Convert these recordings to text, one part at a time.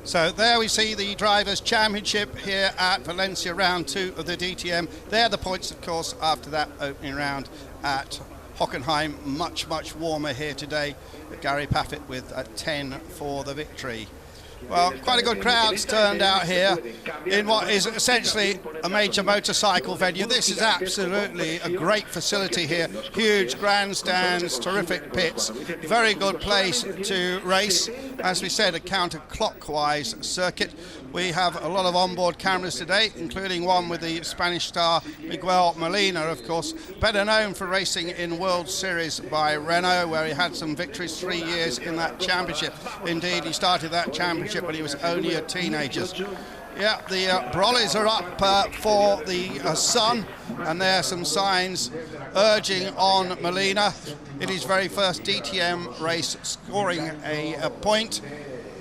So there we see the Drivers' Championship here at Valencia, round 2 of the DTM. There are the points, of course, after that opening round at Hockenheim. Much warmer here today. Gary Paffett with a 10 for the victory. Well, quite a good crowd's turned out here in what is essentially a major motorcycle venue. This is absolutely a great facility here. Huge grandstands, terrific pits, very good place to race. As we said, a counterclockwise circuit. We have a lot of onboard cameras today, including one with the Spanish star Miguel Molina, of course, better known for racing in World Series by Renault, where he had some victories 3 years in that championship. Indeed, he started that championship when he was only a teenager. Yeah, the brollies are up for the sun, and there are some signs urging on Molina in his very first DTM race, scoring a point.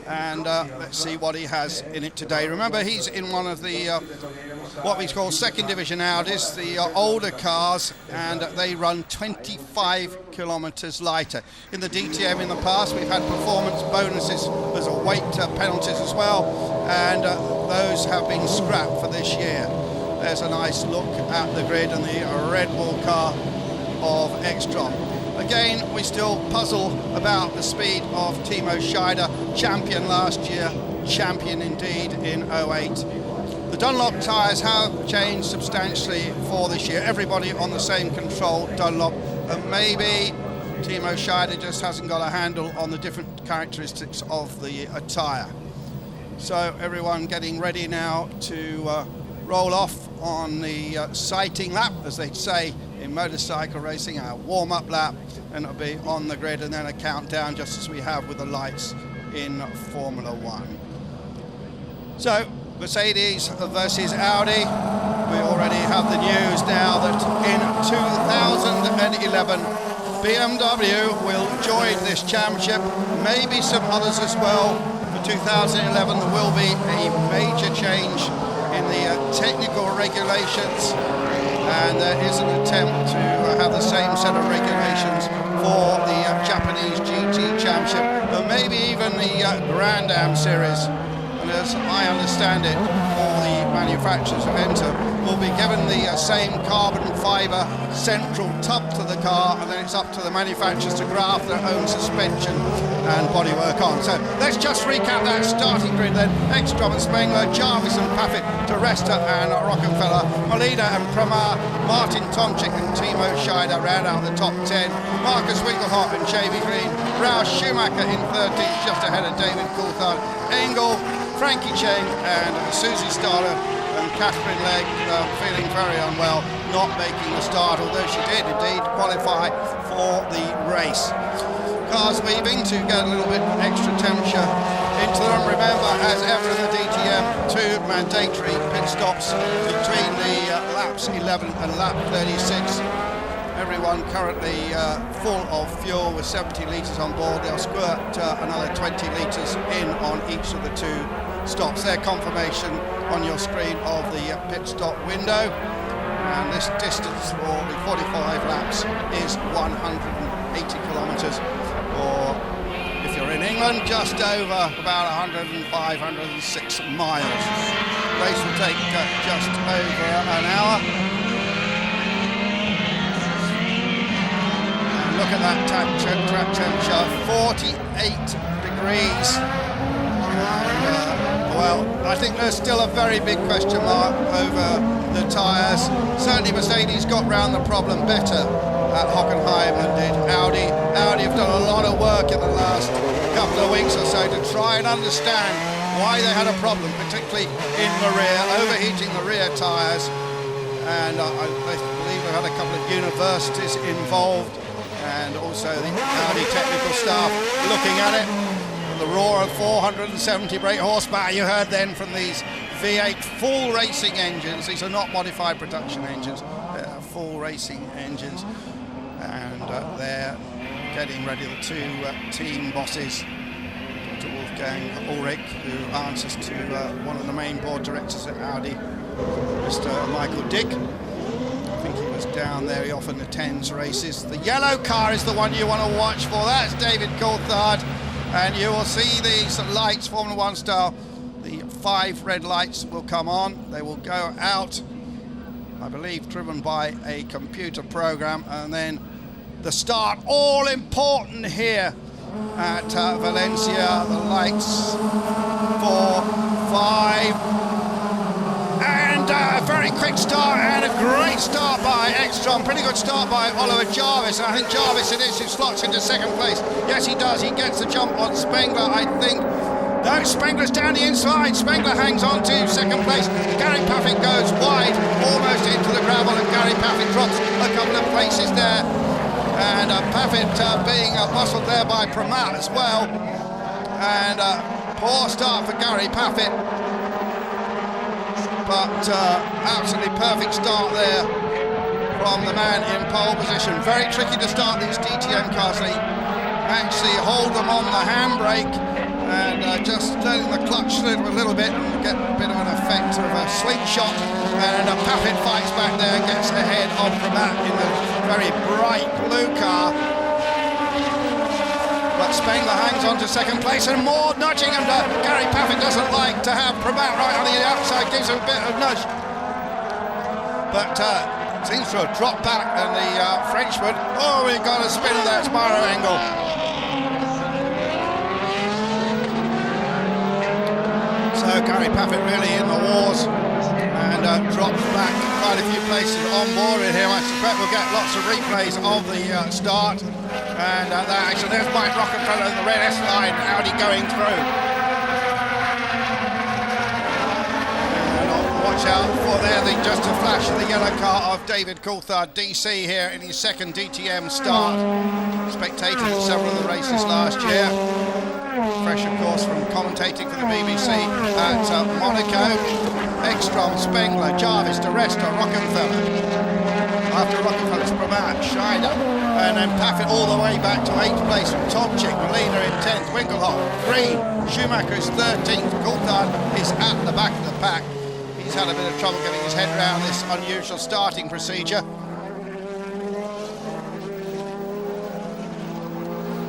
And let's see what he has in it today. Remember, he's in one of the what we call second division Audis, the older cars, and they run 25 kilometres lighter. In the DTM in the past, we've had performance bonuses as a weight penalties as well, and those have been scrapped for this year. There's a nice look at the grid and the Red Bull car of Ekstrom. Again, we still puzzle about the speed of Timo Scheider, champion last year, champion indeed in 08. The Dunlop tyres have changed substantially for this year. Everybody on the same control Dunlop, and maybe Timo Scheider just hasn't got a handle on the different characteristics of the tyre. So everyone getting ready now to roll off on the sighting lap, as they say in motorcycle racing, a warm-up lap, and it'll be on the grid, and then a countdown just as we have with the lights in Formula One. So Mercedes versus Audi. We already have the news now that in 2011 BMW will join this championship, maybe some others as well. For 2011 there will be a major change in the technical regulations, and there is an attempt to have the same set of regulations for the Japanese GT Championship, and maybe even the Grand Am Series. And as I understand it, all the manufacturers of Enter will be given the same carbon fibre central tub to the car, and then it's up to the manufacturers to graft their own suspension and bodywork on. So let's just recap that starting grid then. Ekstrom and Spengler, Jarvis and Paffett, Teresta and Rockefeller, Molina and Pramar, Martin Tomczyk and Timo Scheider round out the top 10, Marcus Winkelhoff and Jamie Green, Ralf Schumacher in 13th, just ahead of David Coulthard, Engel, Frankie Cheng and Susie Starler, and Catherine Legg feeling very unwell, not making the start, although she did indeed qualify for the race. Cars weaving to get a little bit extra temperature into them. Remember, as ever in the DTM, 2 mandatory pit stops between the laps 11 and lap 36. Everyone currently full of fuel with 70 litres on board. They'll squirt another 20 litres in on each of the 2 stops. Their confirmation on your screen of the pit stop window. And this distance for the 45 laps is 180 kilometres, or if you're in England, just over about 105, 106 miles. The race will take just over an hour. Look at that track temperature, 48 degrees. Well, I think there's still a very big question mark over the tyres. Certainly Mercedes got round the problem better at Hockenheim than did Audi. Audi have done a lot of work in the last couple of weeks or so to try and understand why they had a problem, particularly in the rear, overheating the rear tyres. And I believe they've had a couple of universities involved, and also the Audi technical staff looking at it. The roar of 470 brake horsepower you heard then from these V8 full racing engines. These are not modified production engines, they're full racing engines. And they're getting ready, the 2 team bosses, Dr. Wolfgang Ulrich, who answers to one of the main board directors at Audi, Mr. Michael Dick. I think he was down there, he often attends races. The yellow car is the one you want to watch for. That's David Coulthard, and you will see these lights, Formula One style, the 5 red lights will come on. They will go out, I believe, driven by a computer program, and then the start, all important here at Valencia. The lights, 4, 5, and a very quick start, and a great start by Ekstrom. Pretty good start by Oliver Jarvis. And I think Jarvis it is who slots into second place. Yes, he does. He gets the jump on Spengler, I think. No, Spengler's down the inside. Spengler hangs on to second place. Gary Paffett goes wide, almost into the gravel, and Gary Paffett drops a couple of places there. And Paffett being muscled there by Pramat as well. And poor start for Gary Paffett. But absolutely perfect start there from the man in pole position. Very tricky to start these DTM cars. They actually hold them on the handbrake and just letting the clutch slip a little bit and get a bit of an effect of a slingshot. And Paffett fights back there and gets ahead of Pramat in the very bright blue car. But Spengler hangs on to second place, and more nudging, and Gary Paffett doesn't like to have Pramat right on the outside, gives him a bit of nudge. But seems to have dropped back, and the Frenchman, oh, we got a spinner there, it's Mauro Engel. So Gary Paffett really in the wars, and drops back quite a few places on board with him. I suspect we'll get lots of replays of the start. And that action, there's Mike Rockefeller in the red S-line, Audi going through. And watch out for there, just a flash of the yellow car of David Coulthard, DC here in his second DTM start. Spectated at several of the races last year. Fresh, of course, from commentating for the BBC at Monaco. Ekstrom, Spengler, Jarvis, De Resta, Rockefeller. After Rockefeller's Pramat, Scheider, and then Paffett all the way back to 8th place from Tomczyk, Molina in 10th, Winkelhoff, Green, Schumacher is 13th, Coulthard is at the back of the pack. He's had a bit of trouble getting his head around this unusual starting procedure.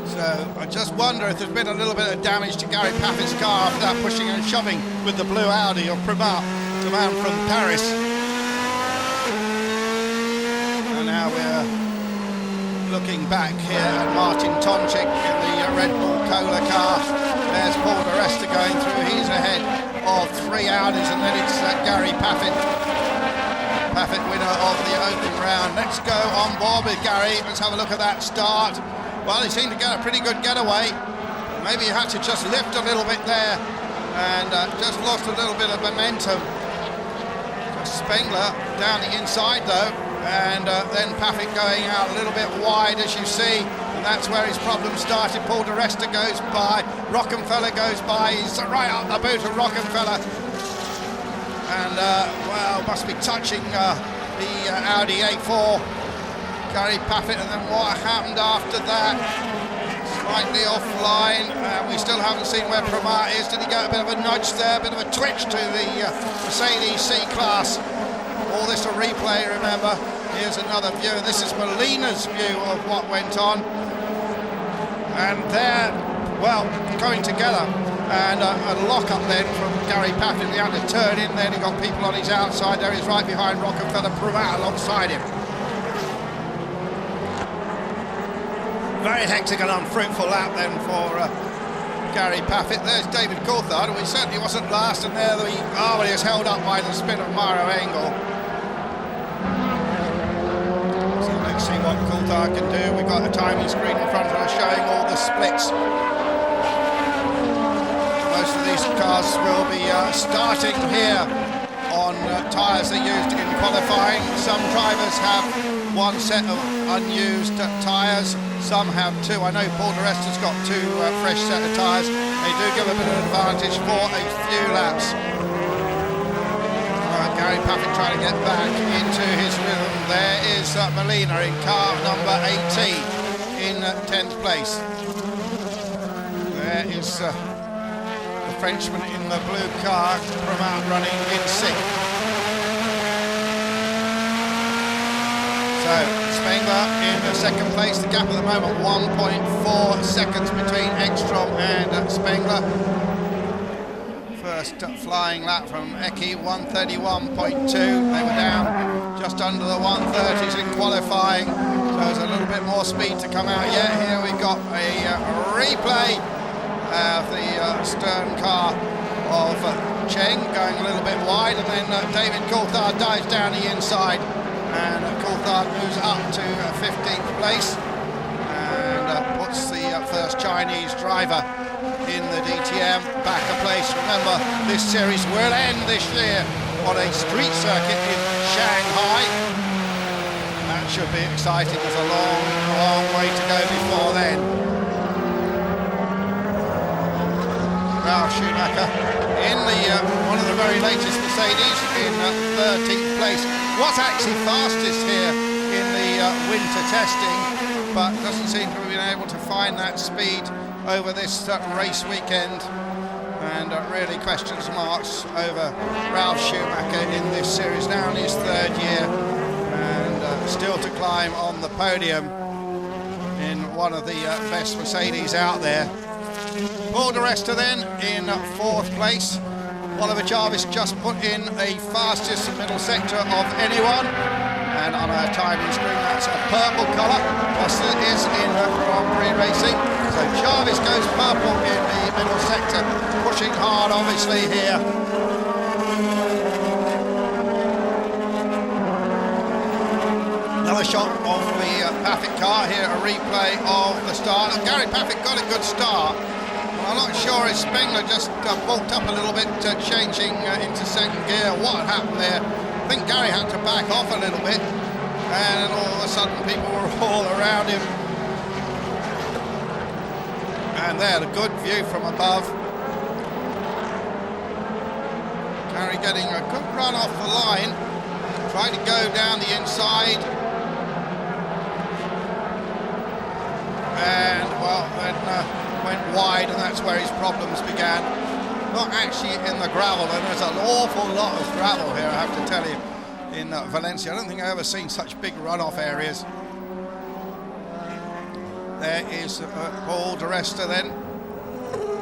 So I just wonder if there's been a little bit of damage to Gary Paffett's car after that pushing and shoving with the blue Audi of Pramat, the man from Paris. Now we're looking back here at Martin Tomczyk in the Red Bull Cola car. There's Paul Di Resta going through. He's ahead of 3 Audis, and then it's Gary Paffett. Paffett winner of the opening round. Let's go on board with Gary. Let's have a look at that start. Well, he seemed to get a pretty good getaway. Maybe he had to just lift a little bit there and just lost a little bit of momentum. Spengler down the inside though. And then Paffett going out a little bit wide, as you see, and that's where his problem started. Paul Di Resta goes by, Rockefeller goes by, he's right up the boot of Rockefeller, and well, must be touching the Audi A4, Gary Paffett. And then what happened after that? Slightly offline, we still haven't seen where Pramat is. Did he get a bit of a nudge there, a bit of a twitch to the Mercedes C-Class? All this a replay, remember. Here's another view. This is Molina's view of what went on. And they're, well, going together. And a lock-up then from Gary Paffett. He had to turn in then. He got people on his outside there. He's right behind Rockefeller, Pramat alongside him. Very hectic and unfruitful lap then for Gary Paffett. There's David Coulthard, and he certainly wasn't last. And there he was held up by the spin of Mauro Engel. See what Coulthard can do. We've got a timing screen in front of us showing all the splits. Most of these cars will be starting here on tyres they used in qualifying. Some drivers have 1 set of unused tyres, some have 2. I know Paul Di Resta's got 2 fresh set of tyres. They do give a bit of advantage for a few laps. Gary Paffett trying to get back into his rhythm. There is Molina in car number 18 in 10th place. There is the Frenchman in the blue car, Pramat running in 6th. So Spengler in second place. The gap at the moment 1.4 seconds between Ekstrom and Spengler. first flying lap from Eki, 1:31.2. They were down just under the 1:30s in qualifying, so there's a little bit more speed to come out yet. Here we've got a replay of the stern car of Cheng going a little bit wide, and then David Coulthard dives down the inside, and Coulthard moves up to 15th place and puts the first Chinese driver in the DTM back a place. Remember, this series will end this year on a street circuit in Shanghai. That should be exciting. There's a long way to go before then. Ralf Schumacher in the one of the very latest Mercedes in 13th place. Was actually fastest here in the winter testing, but doesn't seem to have been able to find that speed over this race weekend, and really questions marks over Ralf Schumacher in this series, now in his third year, and still to climb on the podium in one of the best Mercedes out there. Paul di Resta then in 4th place. Oliver Jarvis just put in a fastest middle sector of anyone, and on our timing screen that's a purple colour, plus it is in Grand Prix racing. So Jarvis goes purple in the middle sector, pushing hard obviously here. Another shot of the Paffett car here, a replay of the start. And Gary Paffett got a good start. I'm not sure if Spengler just bulked up a little bit, changing into second gear. What had happened there? I think Gary had to back off a little bit, and all of a sudden people were all around him. And there, a good view from above. Gary getting a good run off the line, trying to go down the inside. And, well, then went wide, and that's where his problems began. Not actually in the gravel, and there's an awful lot of gravel here, I have to tell you, in Valencia. I don't think I've ever seen such big runoff areas. There is Paul di Resta then,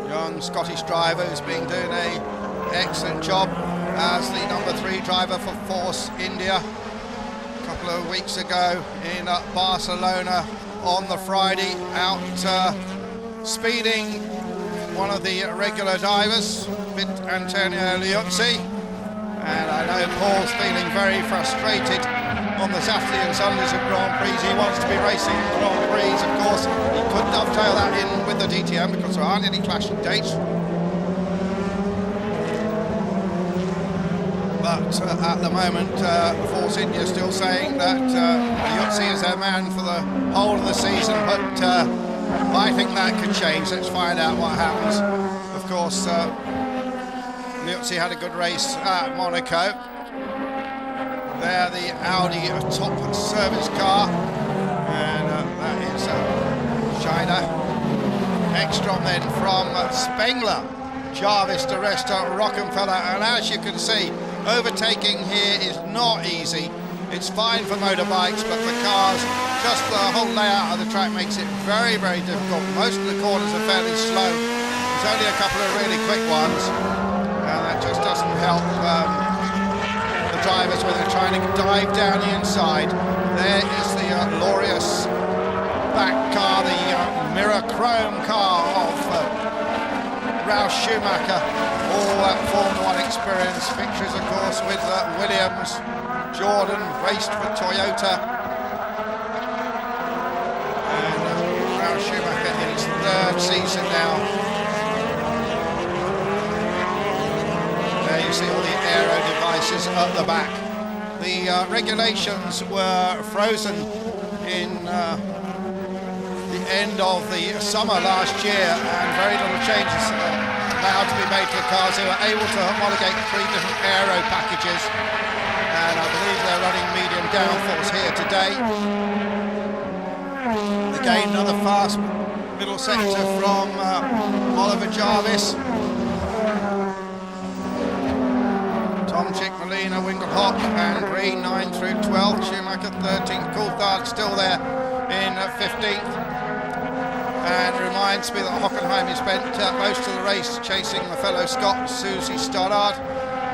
young Scottish driver who's been doing an excellent job as the number 3 driver for Force India. A couple of weeks ago in Barcelona on the Friday, out speeding one of the regular divers, Antonio Liuzzi, and I know Paul's feeling very frustrated on the Saturday and Sundays of Grand Prix. He wants to be racing Grand Prix, of course. He could dovetail that in with the DTM because there aren't any clashing dates. But at the moment, Force India is still saying that Liuzzi is their man for the whole of the season, but I think that could change. Let's find out what happens. Of course, Liuzzi had a good race at Monaco. There, the Audi top service car, and that is China. Ekstrom then from Spengler, Jarvis, di Resta, Rockenfeller, and as you can see, overtaking here is not easy. It's fine for motorbikes, but the cars, just the whole layout of the track makes it very, very difficult. Most of the corners are fairly slow. There's only a couple of really quick ones, and that just doesn't help the drivers when they're trying to dive down the inside. There is the glorious back car, the mirror chrome car of Ralf Schumacher. All that Formula 1 experience. Victories, of course, with Williams. Jordan raced for Toyota. And Ralf Schumacher in his 3rd season now. There you see all the aero devices at the back. The regulations were frozen in the end of the summer last year, and very little changes allowed to be made to the cars. They were able to homologate 3 different aero packages, and I believe they're running medium downforce here today. Again, another fast middle sector from Oliver Jarvis. Tomczyk, Molina, Winkelhock and Green 9 through 12. Schumacher 13th. Coulthard still there in 15th. And reminds me that Hockenheim has spent most of the race chasing the fellow Scot, Susie Stoddard.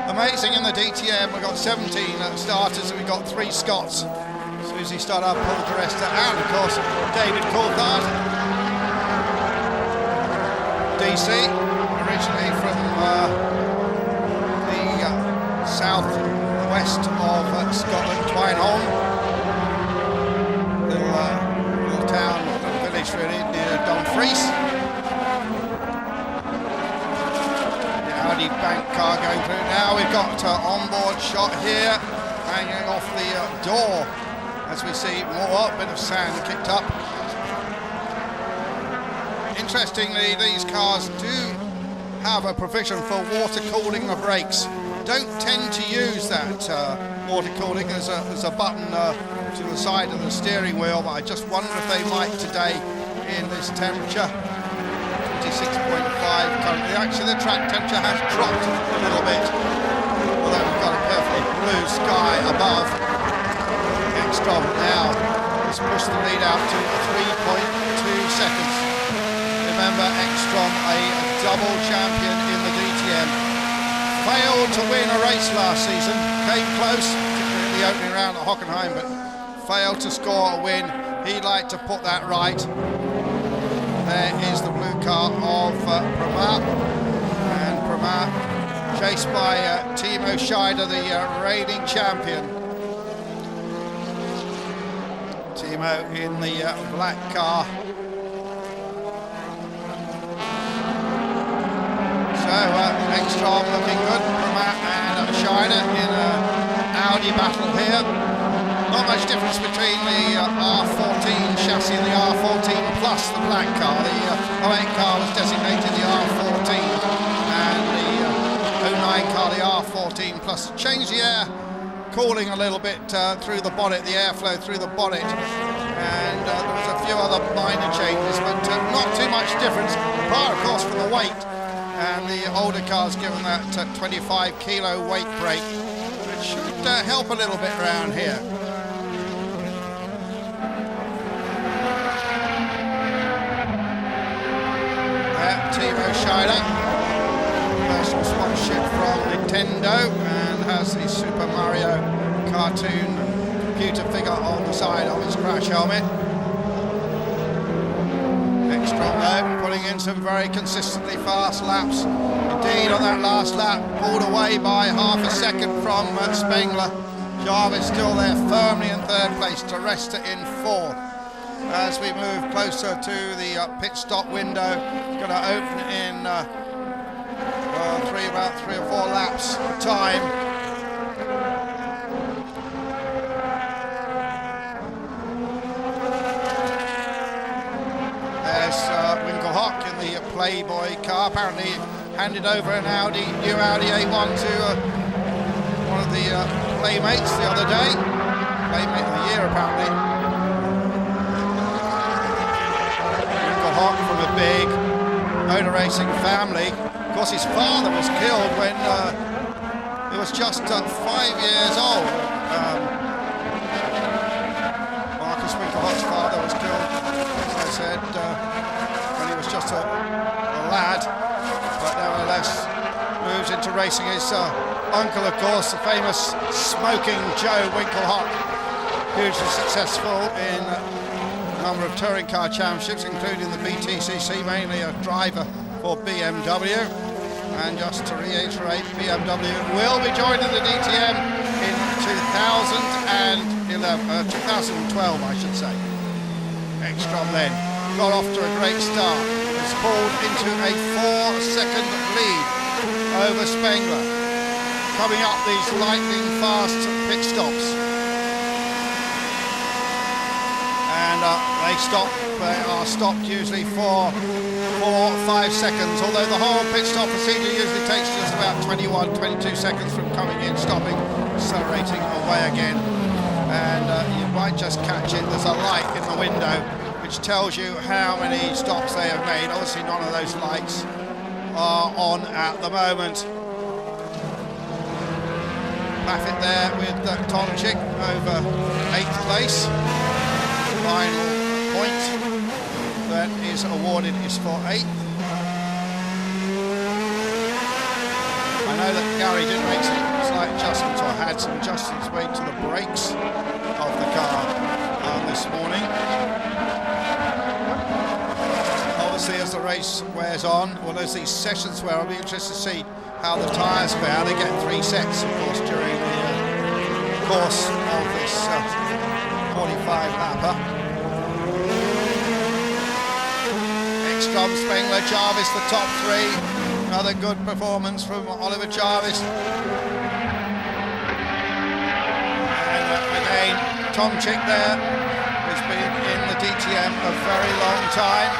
Amazing in the DTM, we've got 17 starters and we've got 3 Scots. Susie Stoddard pulled the rest out, and of course David Coulthard. DC, originally from the south west of Scotland, Twineholm. Little town, little village really, near Dumfries. The Audi bank car going through. Now we've got onboard shot here, hanging off the door. As we see more, bit of sand kicked up. Interestingly, these cars do have a provision for water cooling the brakes. Don't tend to use that water cooling. There's a button to the side of the steering wheel, but I just wonder if they might today in this temperature. 26.5 currently. Actually, the track temperature has dropped a little bit, although we've got a perfectly blue sky above. Ekstrom now has pushed the lead out to 3.2 seconds. Remember, Ekstrom, a double champion in the DTM, failed to win a race last season, came close, particularly in the opening round at Hockenheim, but failed to score a win. He'd like to put that right. There is the blue car of Pramar, and Pramar chased by Timo Scheider, the reigning champion. Timo in the black car. So Ekstrom looking good. Pramar and Scheider in an Audi battle here. Not much difference between the R14 chassis and the R14 plus the black car. The 08 car was designated the R14 and the 09 car the R14 plus. Changed the air cooling a little bit through the bonnet, the airflow through the bonnet, and there was a few other minor changes, but not too much difference, apart of course from the weight, and the older car's given that 25 kilo weight brake, which should help a little bit around here. Timo Scheider, personal sponsorship from Nintendo, and has the Super Mario cartoon computer figure on the side of his crash helmet. Ekstrom though, putting in some very consistently fast laps. Indeed, on that last lap, pulled away by half a second from Spengler. Jarvis still there firmly in third place, to rest it in fourth. As we move closer to the pit stop window, it's going to open in about three or four laps time. There's Winkelhock in the Playboy car, apparently handed over an new Audi A1 to one of the Playmates the other day. Playmate of the year apparently. From a big motor racing family. Of course, his father was killed when he was just 5 years old. Marcus Winkelhock's father was killed, as I said, when he was just a lad, but nevertheless moves into racing. His uncle, of course, the famous Smoking Joe Winkelhock, hugely successful in number of touring car championships, including the BTCC, mainly a driver for BMW. And just to reiterate, BMW will be joining the DTM in 2012, I should say. Ekstrom then got off to a great start. Was pulled into a 4-second lead over Spengler, coming up these lightning fast pit stops. And they are stopped usually for 4 or 5 seconds, although the whole pit stop procedure usually takes just about 21, 22 seconds from coming in, stopping, accelerating away again. And you might just catch it, there's a light in the window which tells you how many stops they have made. Obviously none of those lights are on at the moment. Paffett there with Tomczyk over 8th place. Final point, event is awarded is for 8th. I know that Gary did make some slight adjustments, or had some adjustments made to the brakes of the car this morning. Obviously, as the race wears on, well, as these sessions wear, I'll be interested to see how the tyres fare. They get 3 sets, of course, during the course of this 45-lapper. Ekstrom, Spengler, Jarvis, the top 3. Another good performance from Oliver Jarvis. And again, Tomczyk there, who's been in the DTM a very long time.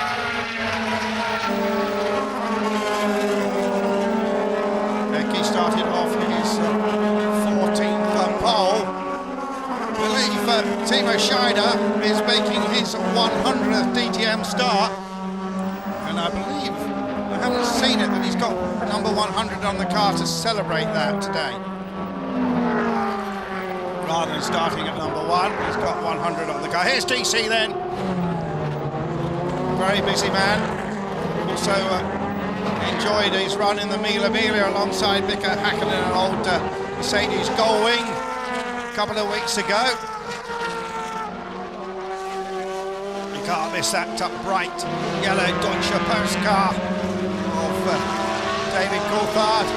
He started off his 14th pole. I believe Timo Scheider is making his 100th DTM start, and I believe, I haven't seen it, but he's got number 100 on the car to celebrate that today. Rather than starting at number 1, he's got 100 on the car. Here's DC then. Very busy man. Also enjoyed his run in the Mille Miglia alongside Mika Häkkinen, an old Mercedes Gullwing, a couple of weeks ago. You can't miss that bright yellow Deutsche Post car of David Coulthard.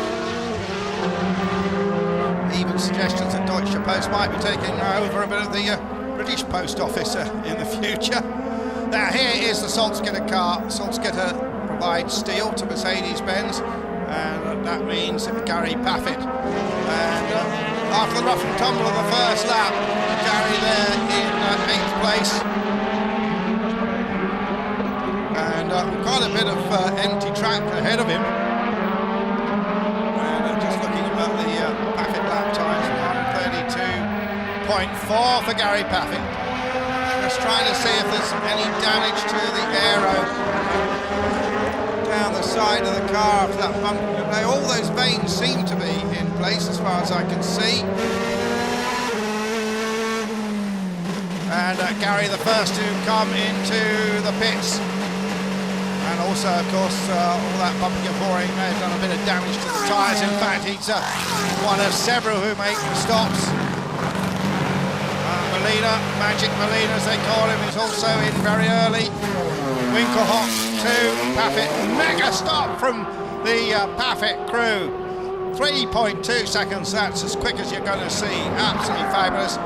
Even suggestions that Deutsche Post might be taking over a bit of the British Post Office in the future. Now here is the Salzgitter car. Salzgitter provides steel to Mercedes-Benz, and that means Gary Paffett. And after the rough and tumble of the first lap, Gary there in 8th place. And quite a bit of empty track ahead of him. And just looking at the Paffett lap times, 1:32.4 for Gary Paffett. Just trying to see if there's any damage to the aero down the side of the car after that bump. All those vanes seem to be in place as far as I can see. And Gary the first to come into the pits. And also, of course, all that bumping and boring may have done a bit of damage to the tyres. In fact, he's one of several who make stops. Molina, Magic Molina as they call him, is also in very early. Winkelhock to Paffett, mega stop from the Paffett crew. 3.2 seconds, that's as quick as you're going to see, absolutely fabulous.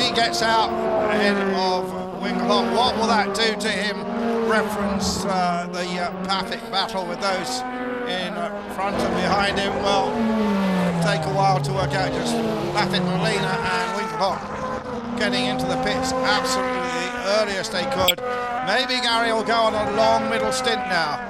He gets out ahead of Winkelhock. What will that do to him? Reference the Paffett battle with those in front and behind him. Well, it'll take a while to work out. Just Paffett, Molina and Winkelhock getting into the pits absolutely the earliest they could. Maybe Gary will go on a long middle stint now.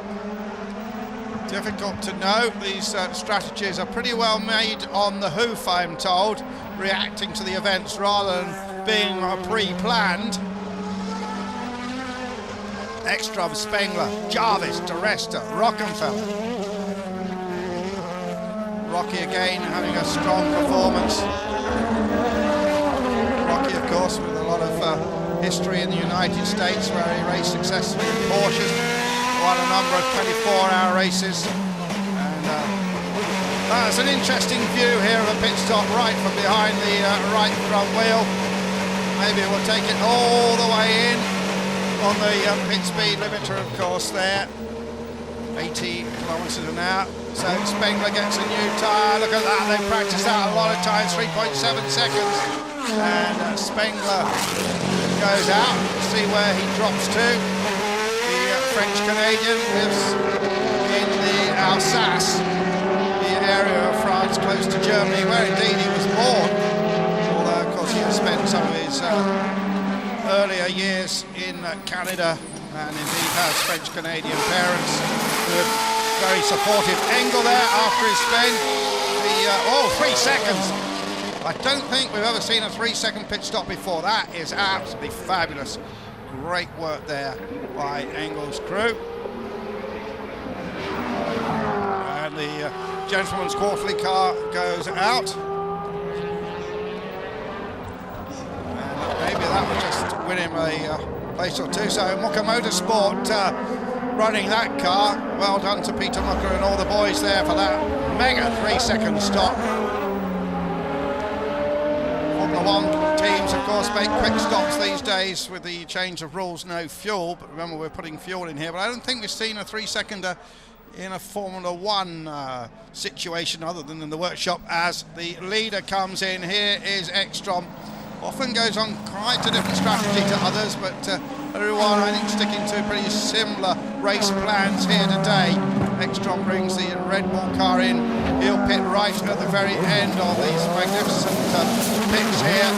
Difficult to know. These strategies are pretty well made on the hoof, I'm told, reacting to the events rather than being pre-planned. Ekstrom, Spengler, Jarvis, De Resta, Rockenfeller. Rocky again having a strong performance. Rocky, of course, with a lot of history in the United States where he raced successfully in Porsches, won a number of 24-hour races. And that's an interesting view here of a pit stop right from behind the right front wheel. Maybe we'll take it all the way in on the pit speed limiter, of course, there. 80 kilometres an hour. So Spengler gets a new tyre. Look at that, they've practiced that a lot of times, 3.7 seconds. And Spengler goes out, see where he drops to. The French-Canadian lives in the Alsace, the area of France close to Germany, where indeed he was born. Although, of course, he has spent some of his earlier years in Canada, and indeed has French-Canadian parents who are very supportive. Engel there after his spin. 3 seconds. I don't think we've ever seen a 3-second pit stop before. That is absolutely fabulous. Great work there by Engel's crew. And the Gentleman's Quarterly car goes out. And maybe that will just win him a place or two. So Mucker Motorsport running that car. Well done to Peter Mucker and all the boys there for that mega 3-second stop. Formula One teams, of course, make quick stops these days with the change of rules, no fuel. But remember, we're putting fuel in here. But I don't think we've seen a 3-seconder in a Formula One situation other than in the workshop as the leader comes in. Here is Ekstrom. Often goes on quite a different strategy to others, but everyone, I think, sticking to pretty similar race plans here today. Ekstrom brings the Red Bull car in. He'll pit right at the very end of these magnificent pits here.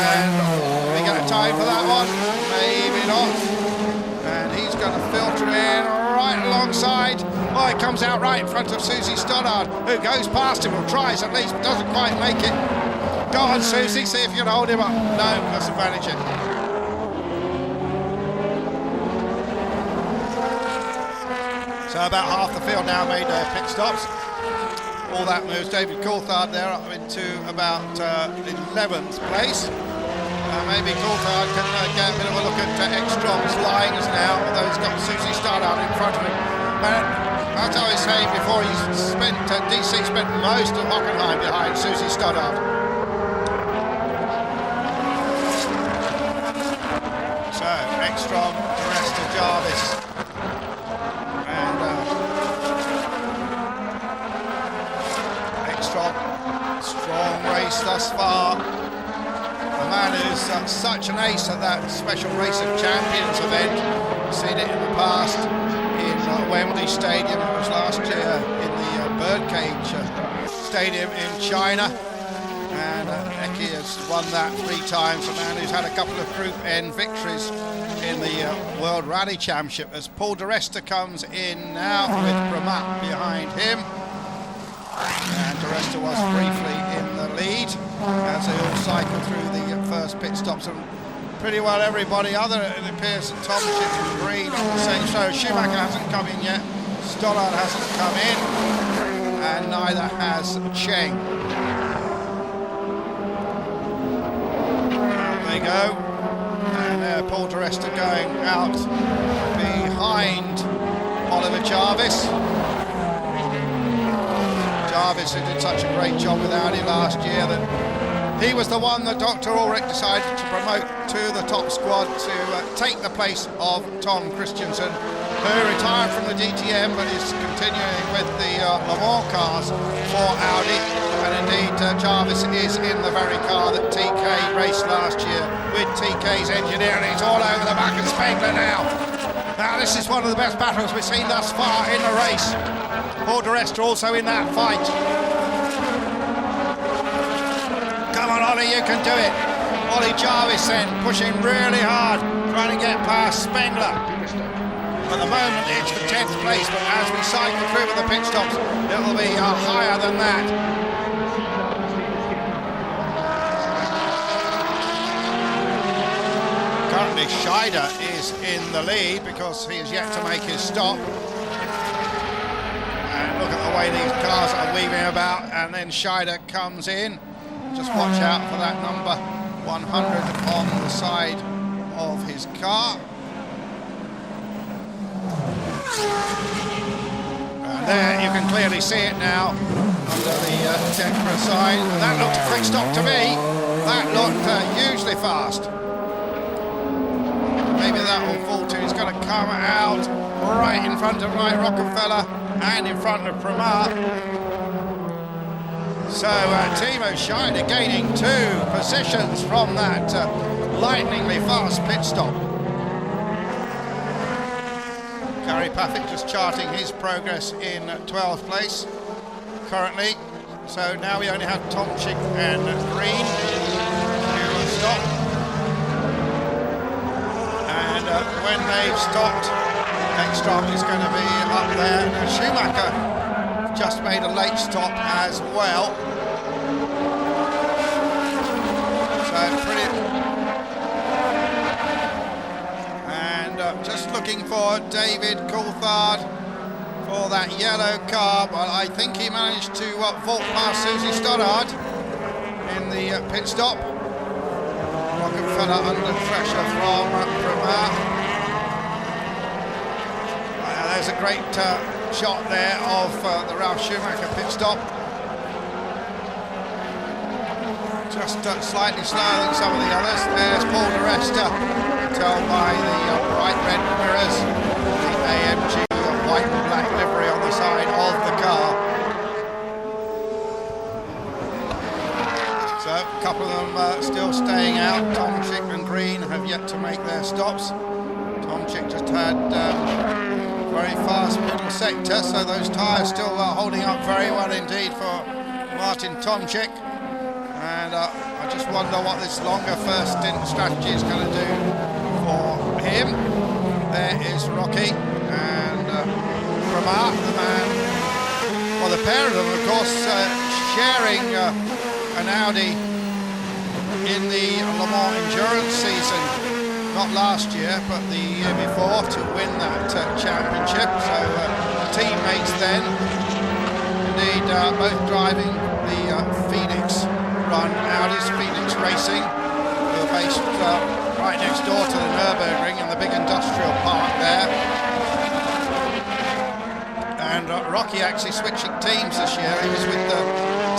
And we got a time for that one? Maybe not. And he's going to filter in right alongside. Oh, he comes out right in front of Susie Stoddard, who goes past him, or tries at least, but doesn't quite make it. Go on, Susie, see if you can hold him up. No, doesn't manage it. So about half the field now made their pit stops. All that moves David Coulthard there up into about 11th place. Maybe Coulthard can get a bit of a look at Ekstrom's lines now, although he's got Susie Stoddard in front of him. As I was saying before, DC spent most of Hockenheim behind Susie Stoddard. So, Ekstrom, the rest of Jarvis. And Ekstrom, strong race thus far. A man who's such an ace at that special race of champions event. We've seen it in the past in Wembley Stadium. It was last year in the Birdcage Stadium in China. And Eki has won that 3 times. A man who's had a couple of Group N victories in the World Rally Championship as Paul di Resta comes in now with Bramat behind him. And di Resta was briefly in the lead as they all cycle through the first pit stops. And pretty well everybody other, it appears that Tomczyk and Green on the same show. Schumacher hasn't come in yet, Stoddard hasn't come in, and neither has Cheng. There they go, and Paul di Resta going out behind Oliver Jarvis. Jarvis, who did such a great job with Audi last year, that he was the one that Dr. Ulrich decided to promote to the top squad to take the place of Tom Christensen, who retired from the DTM but is continuing with the Le Mans cars for Audi. And indeed, Jarvis is in the very car that TK raced last year with TK's engineering. He's all over the back of Spengler now. Now, this is one of the best battles we've seen thus far in the race. Paul di Resta also in that fight. Come on, Ollie, you can do it. Ollie Jarvis then pushing really hard, trying to get past Spengler. At the moment it's for 10th place, but as we cycle through with the pit stops, it will be higher than that. Currently Scheider is in the lead because he is yet to make his stop. And look at the way these cars are weaving about, and then Scheider comes in. Just watch out for that number 100 on the side of his car. And there you can clearly see it now under the Tempera side. That looked a quick stop to me. That looked hugely fast. Maybe that will fall to. He's going to come out right in front of Mike Rockefeller and in front of Pramar. So Timo Scheider gaining 2 positions from that lightningly fast pit stop. Gary Paffett just charting his progress in 12th place currently. So now we only have Tomczyk and Green to stop. And when they've stopped, Ekstrom is going to be up there. Now Schumacher just made a late stop as well. So pretty. And just looking for David Coulthard for that yellow car, but I think he managed to vault past Susie Stoddard in the pit stop. Rockefeller under pressure from Pramar. There's a great shot there of the Ralf Schumacher pit stop. Just slightly slower than some of the others. There's Paul di Resta, told by the bright red mirrors, the AMG white and black livery on the side of the car. So a couple of them still staying out. Tomczyk and Green have yet to make their stops. Tomczyk just had very fast middle sector, so those tyres still holding up very well indeed for Martin Tomczyk. And I just wonder what this longer first stint strategy is going to do for him. There is Rocky and Pramar, the man. Well, the pair of them, of course, sharing an Audi in the Le Mans endurance season, not last year, but the year before, to win that championship. So teammates then, indeed, both driving the Phoenix run Audis, Phoenix Racing, who are based right next door to the Nürburgring in the big industrial park there. And Rocky actually switching teams this year. He was with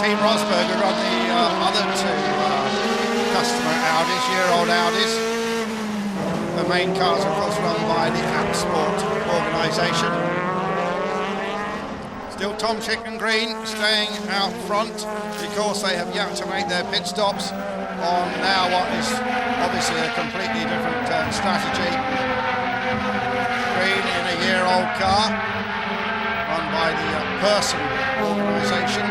Team Rosberg, who run the other two customer Audis, year-old Audis. The main cars, of course, run by the Sport organisation. Still Tomczyk and Green staying out front because they have yet to make their pit stops on now what is obviously a completely different strategy. Green in a year-old car run by the Person organisation.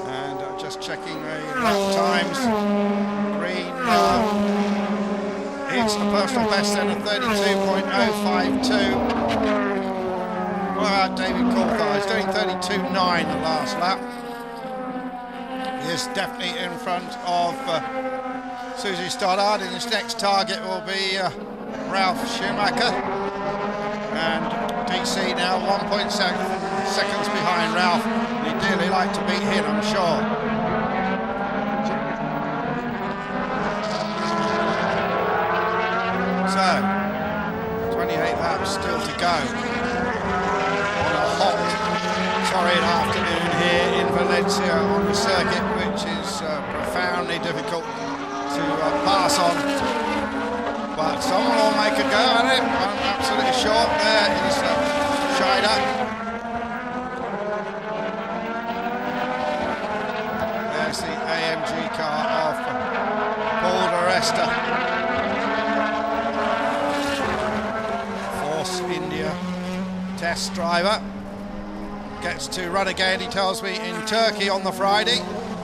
And just checking the lap times. Green hits the personal best then of 32.052. What about David Coulthard? He's doing 32.9 the last lap. He is definitely in front of Susie Stoddard, and his next target will be Ralf Schumacher. And DC now 1.7 seconds behind Ralf. He'd dearly like to beat him, I'm sure. So, 28 laps still to go. Torrid afternoon here in Valencia on the circuit, which is profoundly difficult to pass on, but someone will make a go at it, I'm absolutely sure. There is Scheider. There's the AMG car of Paul di Resta. Force India test driver. Gets to run again, he tells me, in Turkey on the Friday.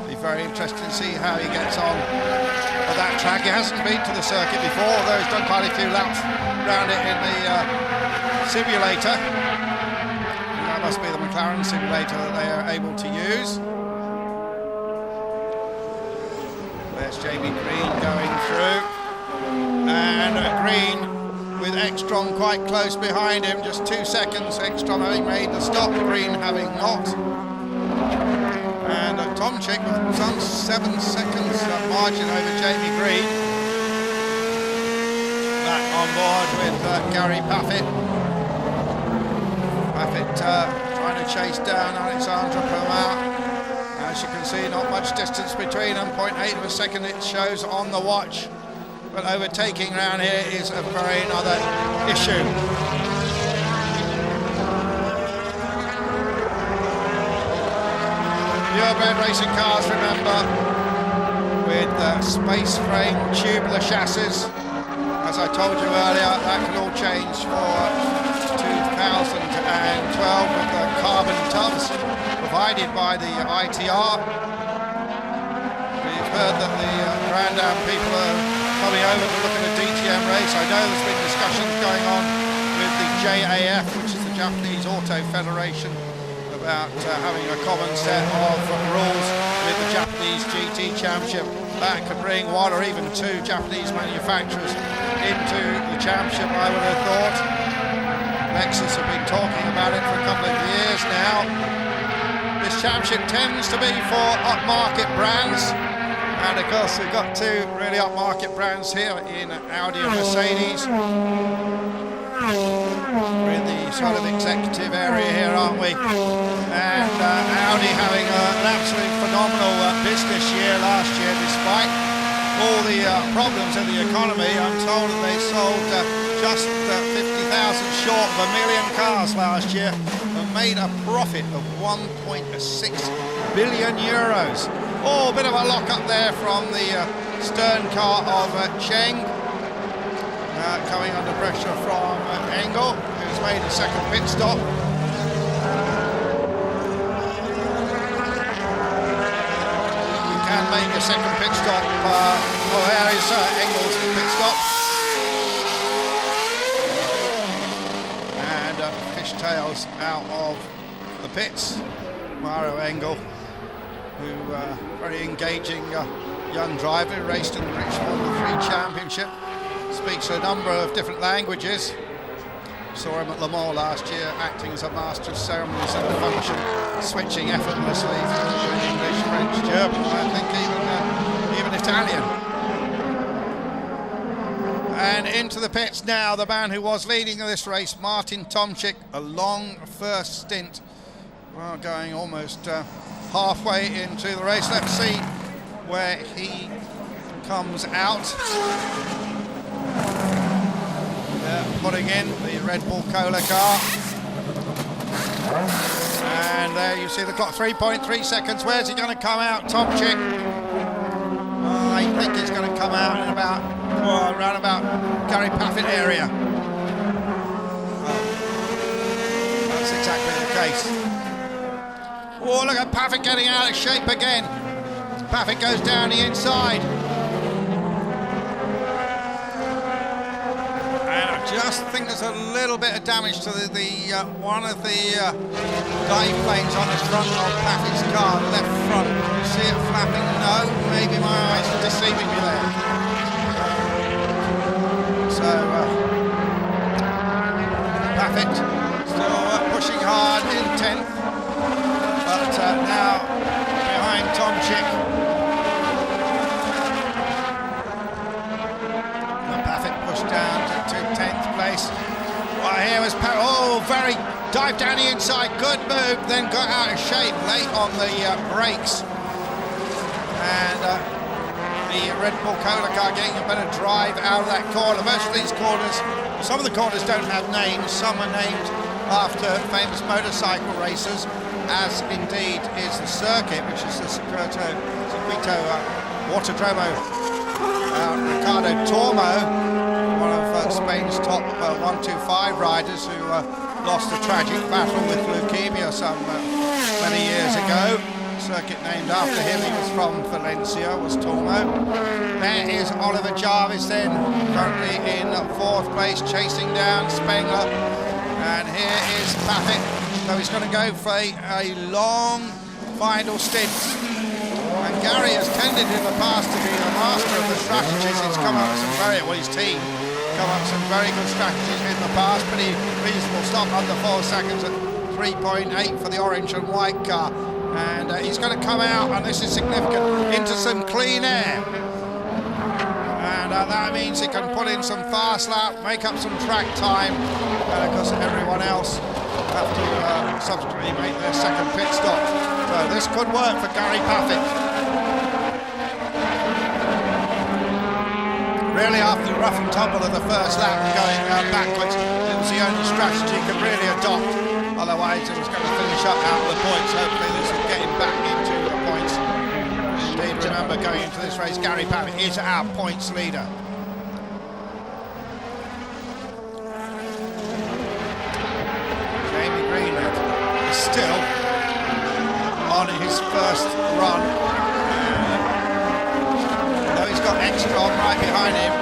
Be very interesting to see how he gets on at that track. He hasn't been to the circuit before, although he's done quite a few laps around it in the simulator. And that must be the McLaren simulator that they are able to use. There's Jamie Green going through. And Green with Ekstrom quite close behind him, just 2 seconds. Ekstrom having made the stop, Green having not. And Tomczyk with some 7 seconds margin over Jamie Green. Back on board with Gary Paffett. Paffett trying to chase down Alexandra Pramar. As you can see, not much distance between them, 0.8 of a second it shows on the watch. But overtaking around here is a very another issue. Purebred racing cars, remember, with space frame tubular chassis. As I told you earlier, that can all change for 2012 with the carbon tubs provided by the ITR. We've heard that the Grandam people are coming over to look at a DTM race. I know there's been discussions going on with the JAF, which is the Japanese Auto Federation, about having a common set of rules with the Japanese GT Championship. That could bring one or even two Japanese manufacturers into the championship, I would have thought. Lexus have been talking about it for a couple of years now. This championship tends to be for upmarket brands, And of course we've got two really upmarket brands here in Audi and Mercedes. We're in the sort of executive area here, aren't we? And Audi having an absolutely phenomenal business year last year, despite all the problems in the economy. I'm told that they sold just 50,000 short of 1 million cars last year and made a profit of 1.6 billion euros. Oh, a bit of a lock up there from the stern car of Cheng. Coming under pressure from Engel, who's made a second pit stop. You can make a second pit stop. Oh, there is Engel's pit stop. And fishtails out of the pits. Mario Engel, who very engaging young driver, who raced in the British Formula 3 Championship. Speaks a number of different languages. Saw him at Le Mans last year acting as a master of ceremonies and function, switching effortlessly through English, French, German, I think even Italian. And into the pits now, the man who was leading this race, Martin Tomczyk, a long first stint, well, going almost halfway into the race. Let's see where he comes out. Putting in the Red Bull Cola car. And there you see the clock, 3.3 seconds. Where's he going to come out, Tomczyk? I think he's going to come out in about, around about Gary Paffett area. That's exactly the case. Oh, look at Paffett getting out of shape again. Paffett goes down the inside. Just think there's a little bit of damage to the one of the dive planes on the front of Paffett's car, left front. You see it flapping? No, maybe my eyes are deceiving me there. So Paffett still pushing hard in 10th, but now behind Tomczyk. Paffett pushed down to 10th place. Well, here was very dive down the inside, good move, then got out of shape late on the brakes. And the Red Bull Cola car getting a better drive out of that corner. Most of these corners, some of the corners don't have names, some are named after famous motorcycle racers, as indeed is the circuit, which is the Circuito Autodromo Ricardo Tormo, one of Spain's top 125 riders who lost a tragic battle with leukemia some many years ago. Circuit named after him. He was from Valencia, was Tormo. There is Oliver Jarvis then, currently in 4th place, chasing down Spengler. And here is Paffett. So he's going to go for a long final stint. And Gary has tended in the past to be the master of the strategies. He's come up with some his team come up with some very good strategies in the past. Pretty reasonable stop under 4 seconds at 3.8 for the orange and white car. And he's going to come out, and this is significant, into some clean air. And that means he can put in some fast lap, make up some track time, and of course everyone else have to subsequently make their second pit stop. So this could work for Gary Paffett. Really, after the rough and tumble of the first lap going backwards, it was the only strategy he could really adopt. Otherwise, it was going to finish up out of the points. Hopefully, this will get him back into the points. Indeed, remember, going into this race, Gary Paffett is our points leader. Jamie Greenwood is still on his first run. Though he's got extra on right behind him,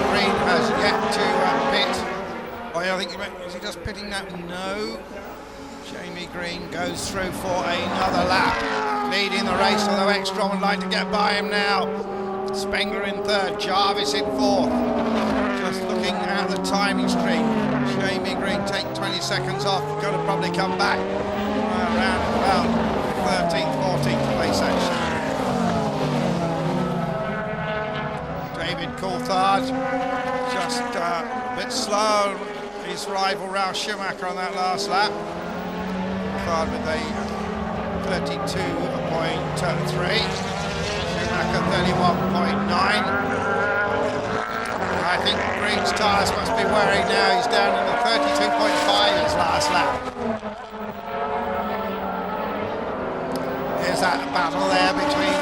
Green has yet to pit. Oh, yeah, I think is he just pitting that? No. Jamie Green goes through for another lap, leading the race, although Ekstrom would like to get by him now. Spengler in 3rd, Jarvis in 4th. Just looking at the timing stream, Jamie Green take 20 seconds off, got to probably come back around about 13th, 14th place actually. Coulthard just a bit slow. His rival Ralph Schumacher on that last lap. Coulthard with a 32.3. Schumacher 31.9. I think Green's tyres must be wearing now. He's down in the 32.5 his last lap. Here's that battle there between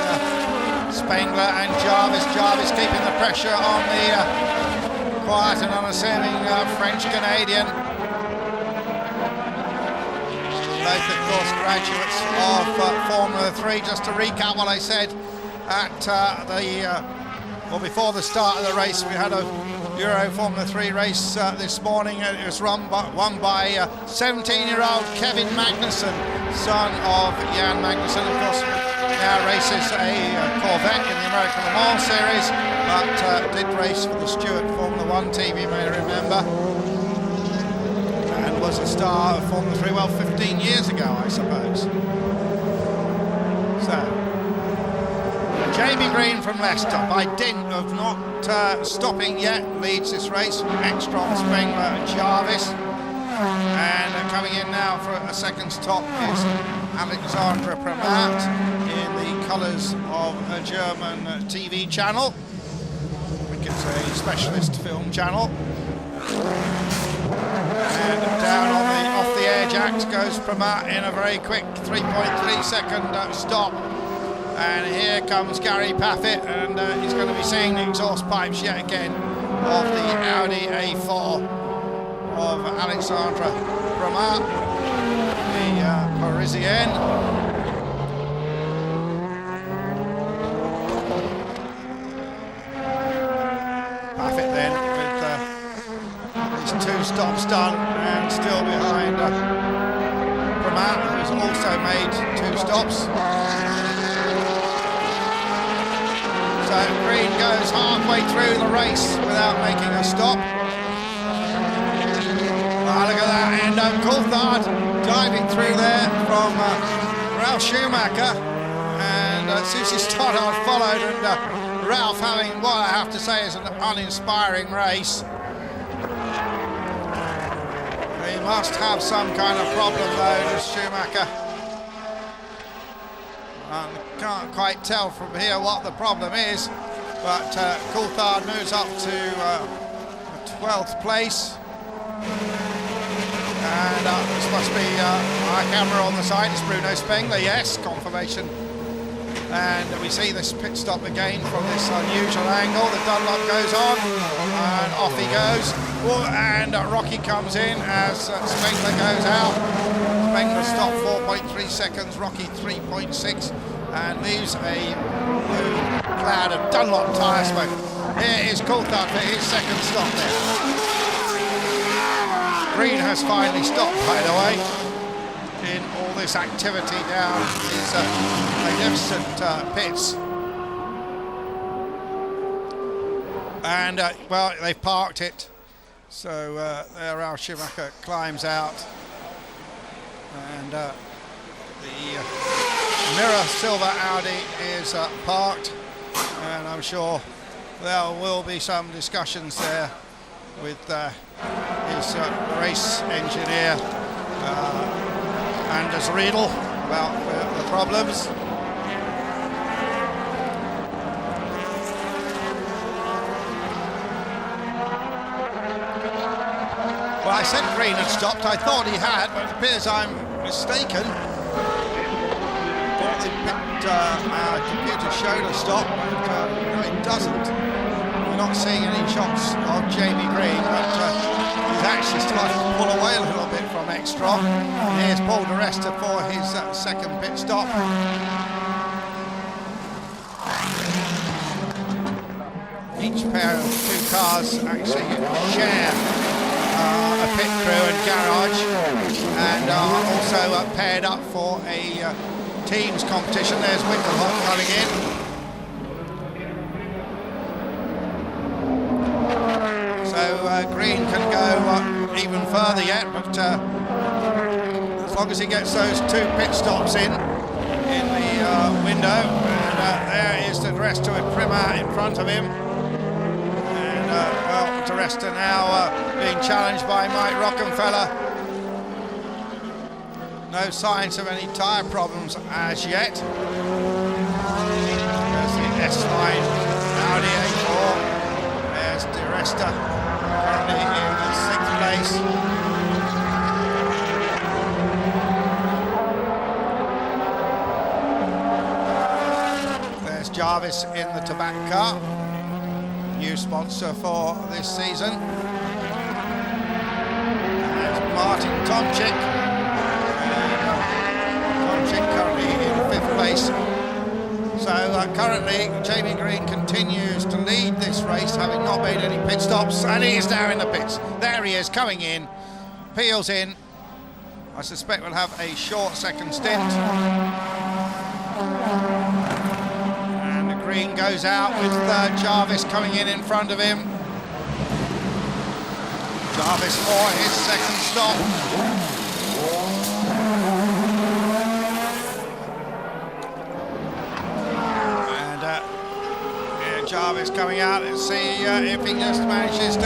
Spengler and Jarvis. Jarvis keeping the pressure on the quiet and unassuming French-Canadian. Both, of course, graduates of Formula 3. Just to recap what I said at before the start of the race, we had a Euro Formula 3 race this morning. It was won by 17-year-old Kevin Magnussen, son of Jan Magnussen, of course, now races a Corvette in the American Le Mans series, but did race for the Stewart Formula 1 team, you may remember, and was a star of Formula 3, well, 15 years ago, I suppose. So, Jamie Green from Leicester, by dint of not stopping yet, leads this race. Ekstrom, Spengler and Jarvis. And coming in now for a second stop is Alexandra Premat in the colours of a German TV channel. I think it's a specialist film channel. And down on the off the air jacks goes Premat in a very quick 3.3 second stop. And here comes Gary Paffett, and he's going to be seeing the exhaust pipes yet again of the Audi A4 of Alexandra Premat, the Parisienne. Paffett then with his 2 stops done and still behind Premat, who's also made 2 stops. So Green goes halfway through the race without making a stop. Oh, look at that, and Coulthard diving through there from Ralph Schumacher, and Susie Stoddard followed, and Ralph having what I have to say is an uninspiring race. He must have some kind of problem though, does Schumacher. Can't quite tell from here what the problem is, but Coulthard moves up to 12th place, and this must be our camera on the side. It's Bruno Spengler, yes, confirmation. And we see this pit stop again from this unusual angle. The Dunlop goes on, and off he goes. Oh, and Rocky comes in as Spengler goes out. Spengler stopped 4.3 seconds, Rocky 3.6. And leaves a blue cloud of Dunlop tyre smoke. Here is Coulthard for his second stop there. Green has finally stopped, by the way, in all this activity down these magnificent pits. And, well, they've parked it. So there Ralph Schumacher climbs out. And the mirror silver Audi is parked, and I'm sure there will be some discussions there with his race engineer Anders Riedel about the problems. Well, I said Green had stopped. I thought he had, but it appears I'm mistaken. Our computer showed a stop, but no, it doesn't. We're not seeing any shots of Jamie Green, but he's actually starting to pull away a little bit from Ekstrom. Here's Paul di Resta for his second pit stop. Each pair of 2 cars actually share a pit crew and garage, and are also paired up for a teams competition. There's Winkelhock coming in. So Green can go even further yet, but as long as he gets those 2 pit stops in the window, and there is the rest of it, Prima in front of him. And well, Teresta now being challenged by Mike Rockenfeller. No signs of any tyre problems as yet. There's the S-Line Audi A4. There's Teresta currently in 6th place. Jarvis in the Tobacco car, new sponsor for this season. There's Martin Tomczyk. Tomczyk currently in 5th place. So currently Jamie Green continues to lead this race, having not made any pit stops, and he is now in the pits. There he is, coming in, peels in. I suspect we'll have a short second stint. Green goes out with Jarvis coming in front of him. Jarvis for his second stop. And Jarvis coming out. Let's see if he just manages to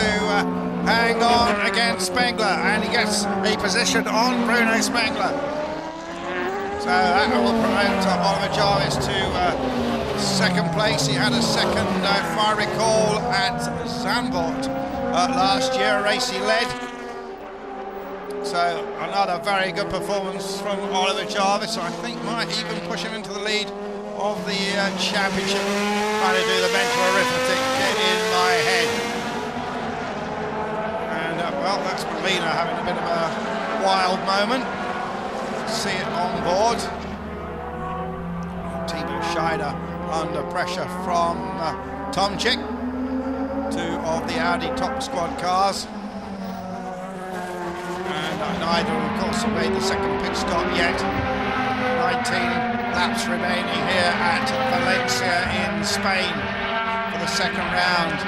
hang on against Spengler, and he gets a position on Bruno Spengler. So that will promote Oliver Jarvis to second place. He had a second, if I recall, at Zandvoort last year, a race he led. So another very good performance from Oliver Jarvis. I think might even push him into the lead of the championship. Trying to do the mental arithmetic, get in my head. And well, that's Molina having a bit of a wild moment. See it on board. Timo Scheider under pressure from Tomczyk, two of the Audi top squad cars. And neither, of course, have made the second pit stop yet. 19 laps remaining here at Valencia in Spain for the second round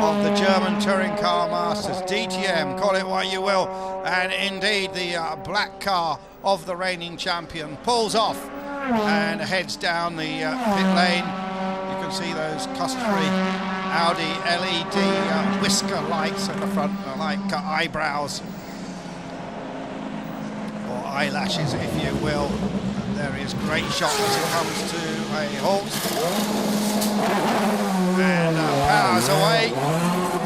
of the German Touring Car Masters, DTM, call it what you will. And indeed, the black car of the reigning champion pulls off and heads down the pit lane. You can see those customary Audi LED whisker lights at the front, like eyebrows or eyelashes, if you will. And there is great shot as it comes to a halt and powers away.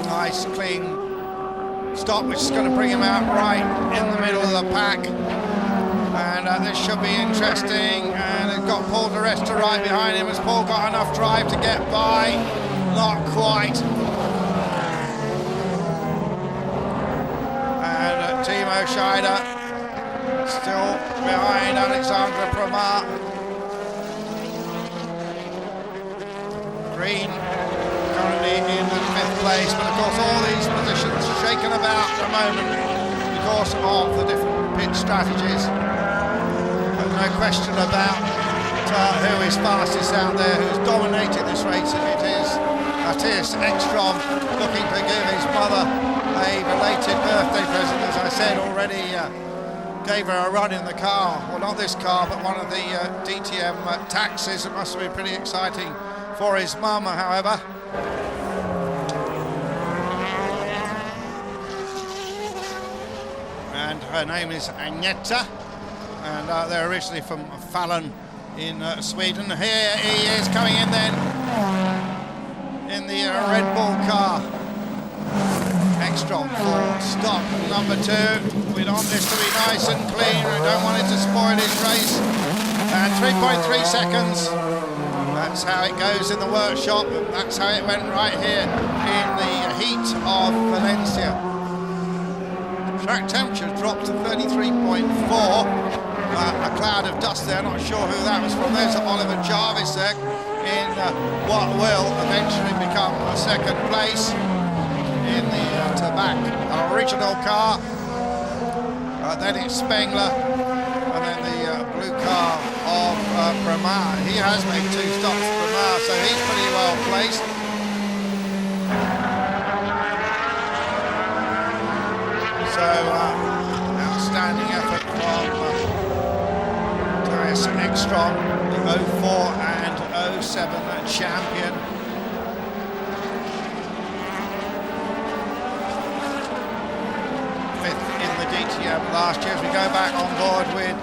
Nice clean stop, which is going to bring him out right in the middle of the pack. And this should be interesting. And they've got Paul di Resta right behind him. Has Paul got enough drive to get by? Not quite. And Timo Scheider still behind Alexandre Promar. Green currently in 5th place, but of course all these positions shaken about at the moment because of the different pit strategies. No question about who is fastest out there, who's dominated this race, and it is Matthias Ekstrom, looking to give his mother a belated birthday present. As I said already, gave her a run in the car, well, not this car, but one of the DTM taxis. It must have been pretty exciting for his mum, however. And her name is Agneta. And they're originally from Fallon in Sweden. Here he is coming in then in the Red Bull car. Ekstrom for stop number 2. We want this to be nice and clean. We don't want it to spoil his race. And 3.3 seconds. That's how it goes in the workshop. That's how it went right here in the heat of Valencia. Track temperature dropped to 33.4. A cloud of dust there, not sure who that was from. There's Oliver Jarvis there in what will eventually become a second place in the Tobacco original car. Then it's Spengler, and then the blue car of Bremar. He has made 2 stops for Bremar, so he's pretty well placed. So outstanding effort from Ekstrom, the 04 and 07 champion. last year. As we go back on board with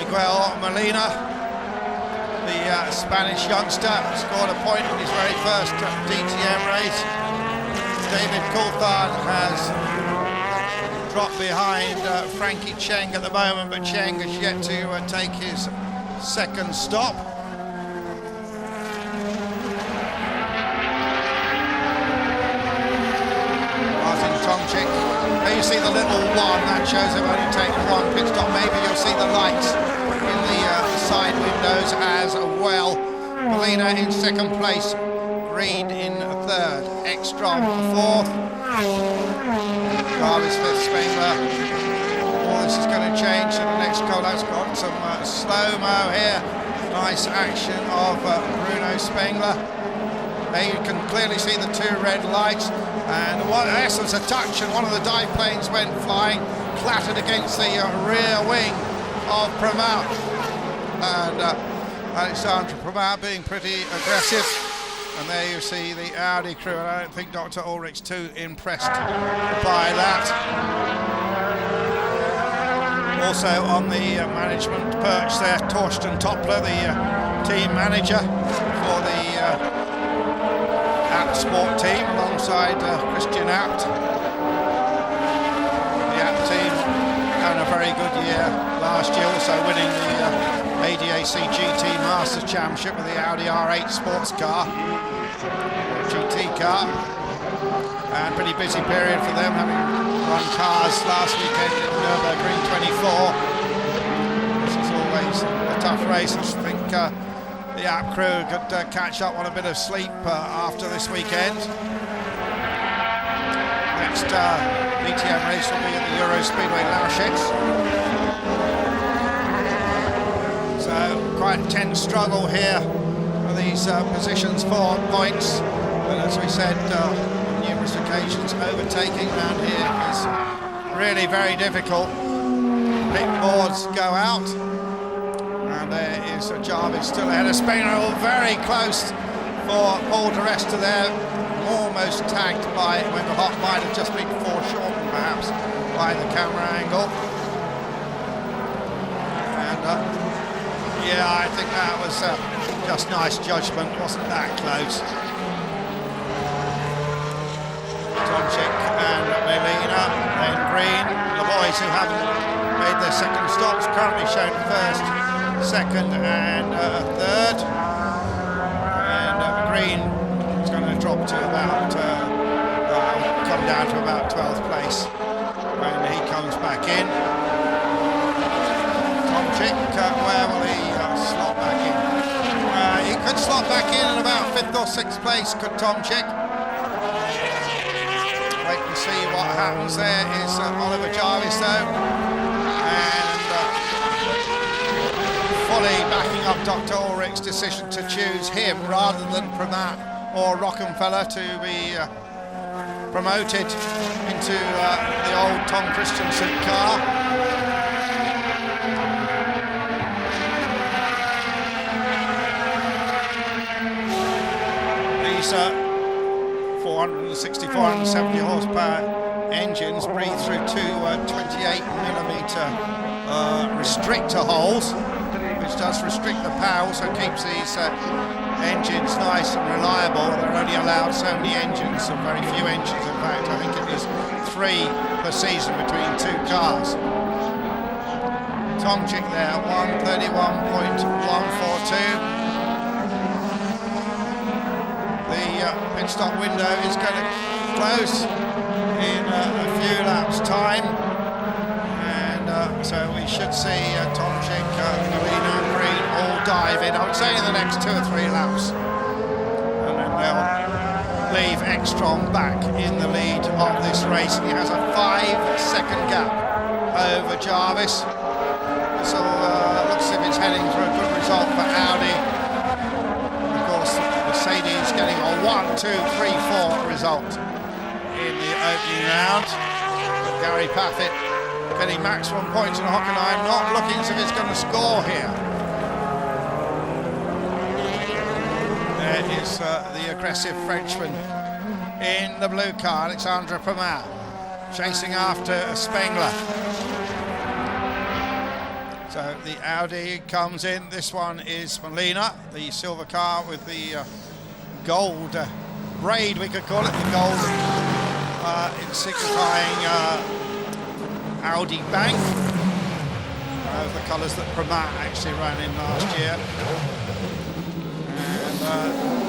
Miguel Molina, the Spanish youngster, scored a point in his very first DTM race. David Coulthard has dropped behind Frankie Cheng at the moment, but Cheng has yet to take his second stop. Martin Tomczyk. There you see the little one, that shows they've only taken one pit stop. Maybe you'll see the lights in the side windows as well. Molina in second place, Green in third, Ekstrom fourth, Jarvis fifth, Spengler. All this is going to change in the next goal. That's got some slow-mo here. Nice action of Bruno Spengler. There you can clearly see the two red lights, and in essence a touch, and one of the dive planes went flying, clattered against the rear wing of Pramau. And Alexandre Pramau being pretty aggressive. And there you see the Audi crew, and I don't think Dr. Ulrich's too impressed by that. Also on the management perch there, Torsten Toppler, the team manager for the Abt Sport team, alongside Christian Abt. The Abt team had a very good year last year, also winning the ADAC GT Masters Championship with the Audi R8 sports car, GT car, and pretty busy period for them, having run cars last weekend in Nürburgring 24. This is always a tough race. I think the Abt crew could catch up on a bit of sleep after this weekend. Next DTM race will be at the Euro Speedway Lausitz. So quite a tense struggle here for these positions for points. But as we said on numerous occasions, overtaking around here is really very difficult. Pit boards go out, and there is Jarvis still ahead of Spengler, very close for Paul di Resta there, almost tagged by Winkelhock, might have just been foreshortened perhaps by the camera angle. And yeah, I think that was just nice judgment, wasn't that close. Tomczyk and Molina, then Green, the boys who haven't made their second stops, currently shown first, second and third. And Green is going to drop to about, come down to about 12th place when he comes back in. Tomczyk, where will he slot back in? He could slot back in at about 5th or 6th place, could Tomczyk. Wait and see what happens. There is Oliver Jarvis though, and fully backing up Dr. Ulrich's decision to choose him rather than Pramau or Rockenfeller to be promoted into the old Tom Christensen car. These 460, 470 horsepower engines breathe through two 28mm restrictor holes, which does restrict the power, also keeps these engines nice and reliable. They're only allowed so many engines, and very few engines in fact. I think it is 3 per season between 2 cars. Tomczyk there, 131.142. The pit stop window is going to close in a few laps time, and so we should see Tomczyk, Molina and Green all dive in, I would say in the next 2 or 3 laps, and then they'll leave Ekstrom back in the lead of this race. He has a 5-second gap over Jarvis. So looks as if it's heading for a good result for Audi. Of course, Mercedes getting a 1, 2, 3, 4 result in the opening round. But Gary Paffett getting maximum points in Hockenheim, not looking as if it's going to score here. There is the aggressive Frenchman in the blue car, Alexandre Pramau. chasing after Spengler. So the Audi comes in. This one is Molina, the silver car with the gold braid, we could call it, the gold in signifying Audi Bank. The colours that Pramac actually ran in last year. And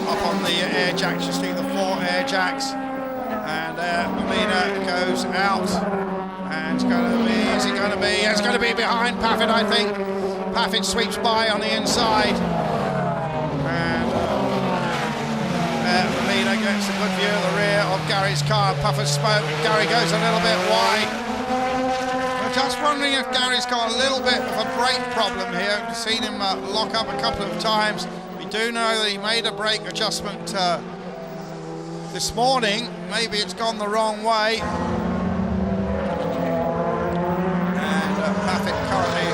up on the air jacks, you see the 4 air jacks. And Molina goes out. And it's going to be, is it going to be? It's going to be behind Paffett, I think. Paffett sweeps by on the inside. And Molina gets a good view of the rear of Gary's car. Puff of smoke. Gary goes a little bit wide. Just wondering if Gary's got a little bit of a brake problem here. We've seen him lock up a couple of times. We do know that he made a brake adjustment this morning. Maybe it's gone the wrong way. And Paffett currently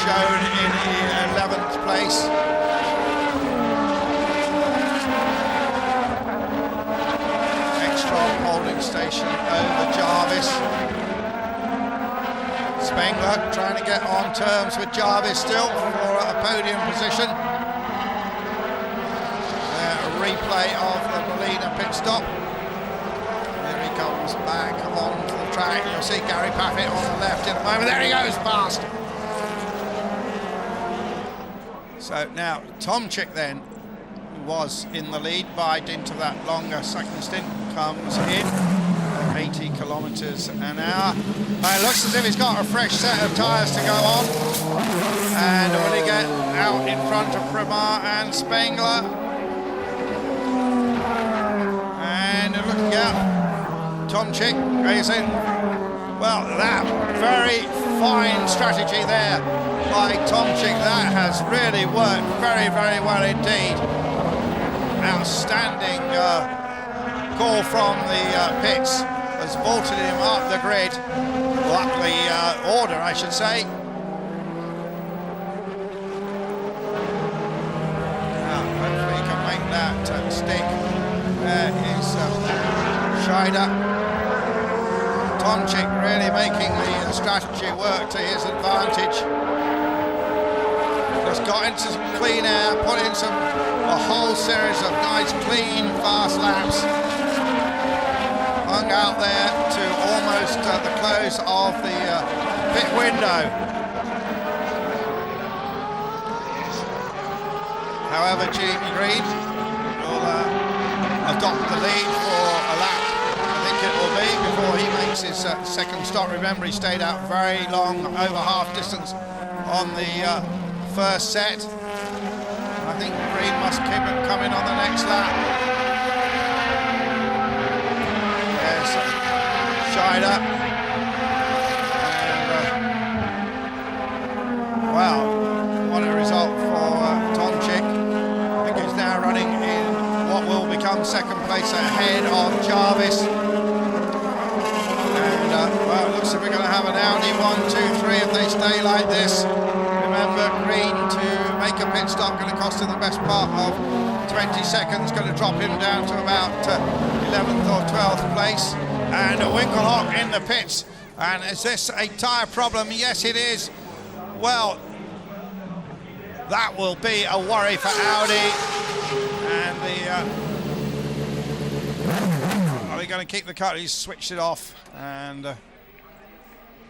shown in the 11th place. Extra holding station over Jarvis. Spengler trying to get on terms with Jarvis still for a podium position. A replay of the Molina pit stop. Here he comes back onto the track. You'll see Gary Paffett on the left in a moment. There he goes, past. So now Tomczyk then, who was in the lead by dint of that longer second stint, comes in. 80 kilometres an hour. It looks as if he's got a fresh set of tyres to go on. And will he get out in front of Pramac and Spengler? And looking out, Tomczyk goes in. Well, that very fine strategy there by Tomczyk. That has really worked very, very well indeed. Outstanding call from the pits. Has vaulted him up the grid, up the order, I should say. Now, hopefully he can make that stick. There is Scheider. Tomczyk really making the strategy work to his advantage. Just got into some clean air, put in a whole series of nice, clean, fast laps. Hung out there to almost the close of the pit window. However, Jamie Green will adopt the lead for a lap, I think it will be, before he makes his second stop. Remember, he stayed out very long, over half distance on the first set. I think Green must keep it coming on the next lap. Scheider. And, wow, what a result for Tomczyk. I think he's now running in what will become second place ahead of Jarvis. And, well, it looks like we're going to have an Audi 1, 2, 3 if they stay like this. Remember, Green to make a pit stop going to cost him the best part of 20 seconds, going to drop him down to about 11th or 12th place. And Winkelhock in the pits. And is this a tyre problem? Yes, it is. Well, that will be a worry for Audi. And are they going to keep the car? He's switched it off. And,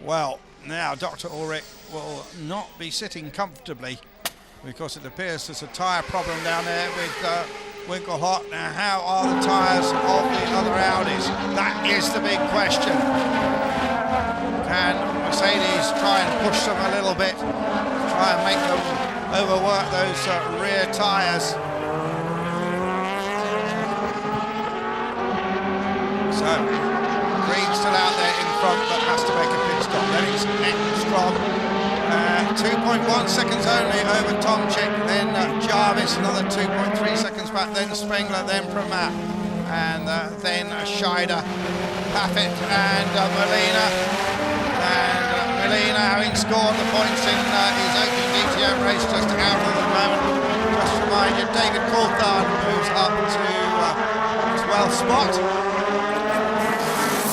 well, now Dr. Ulrich will not be sitting comfortably because it appears there's a tyre problem down there with Winkelhock. Now, how are the tyres of the other Audis? That is the big question. Can Mercedes try and push them a little bit, try and make them overwork those rear tyres? So, Green's still out there in front, but has to make a pit stop. Then it's Ekstrom. 2.1 seconds only over Tomczyk, then Jarvis another 2.3 seconds back, then Spengler, then Pramac, and then Scheider, Paffett and Molina. And Molina, having scored the points in his opening DTM race, just out at the moment. Just remind you, David Coulthard moves up to 12th spot.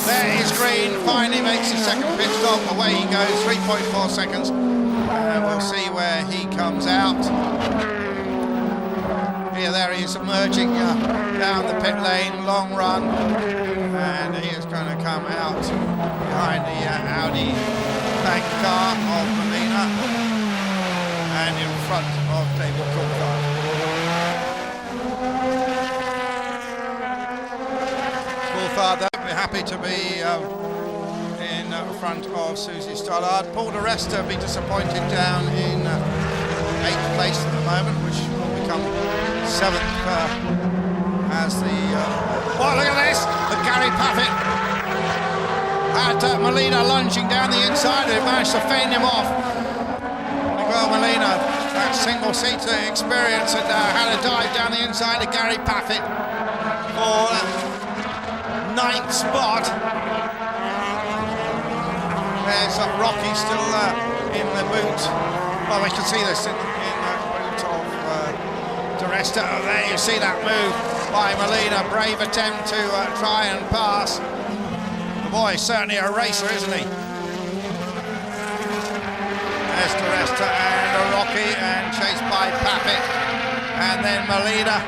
There is Green, finally makes his second pit stop. Away he goes, 3.4 seconds. And we'll see where he comes out. Here, there he is emerging down the pit lane, long run. And he is going to come out behind the Audi bank car of Molina and in front of David Coulthard. Coulthard, they'll be happy to be in front of Susie Stollard. Paul di Resta be disappointed down in 8th place at the moment, which will become 7th as the... oh, look at this! The Gary Paffett had Molina lunging down the inside, and managed to fend him off. Miguel Molina, that single-seater experience, had had a dive down the inside of Gary Paffett for 9th spot. There's Rocky still in the boot. Well, we can see this in the boot of di Resta. Oh, there you see that move by Molina. Brave attempt to try and pass. The boy is certainly a racer, isn't he? There's di Resta and Rocky, and chased by Paffett, and then Molina.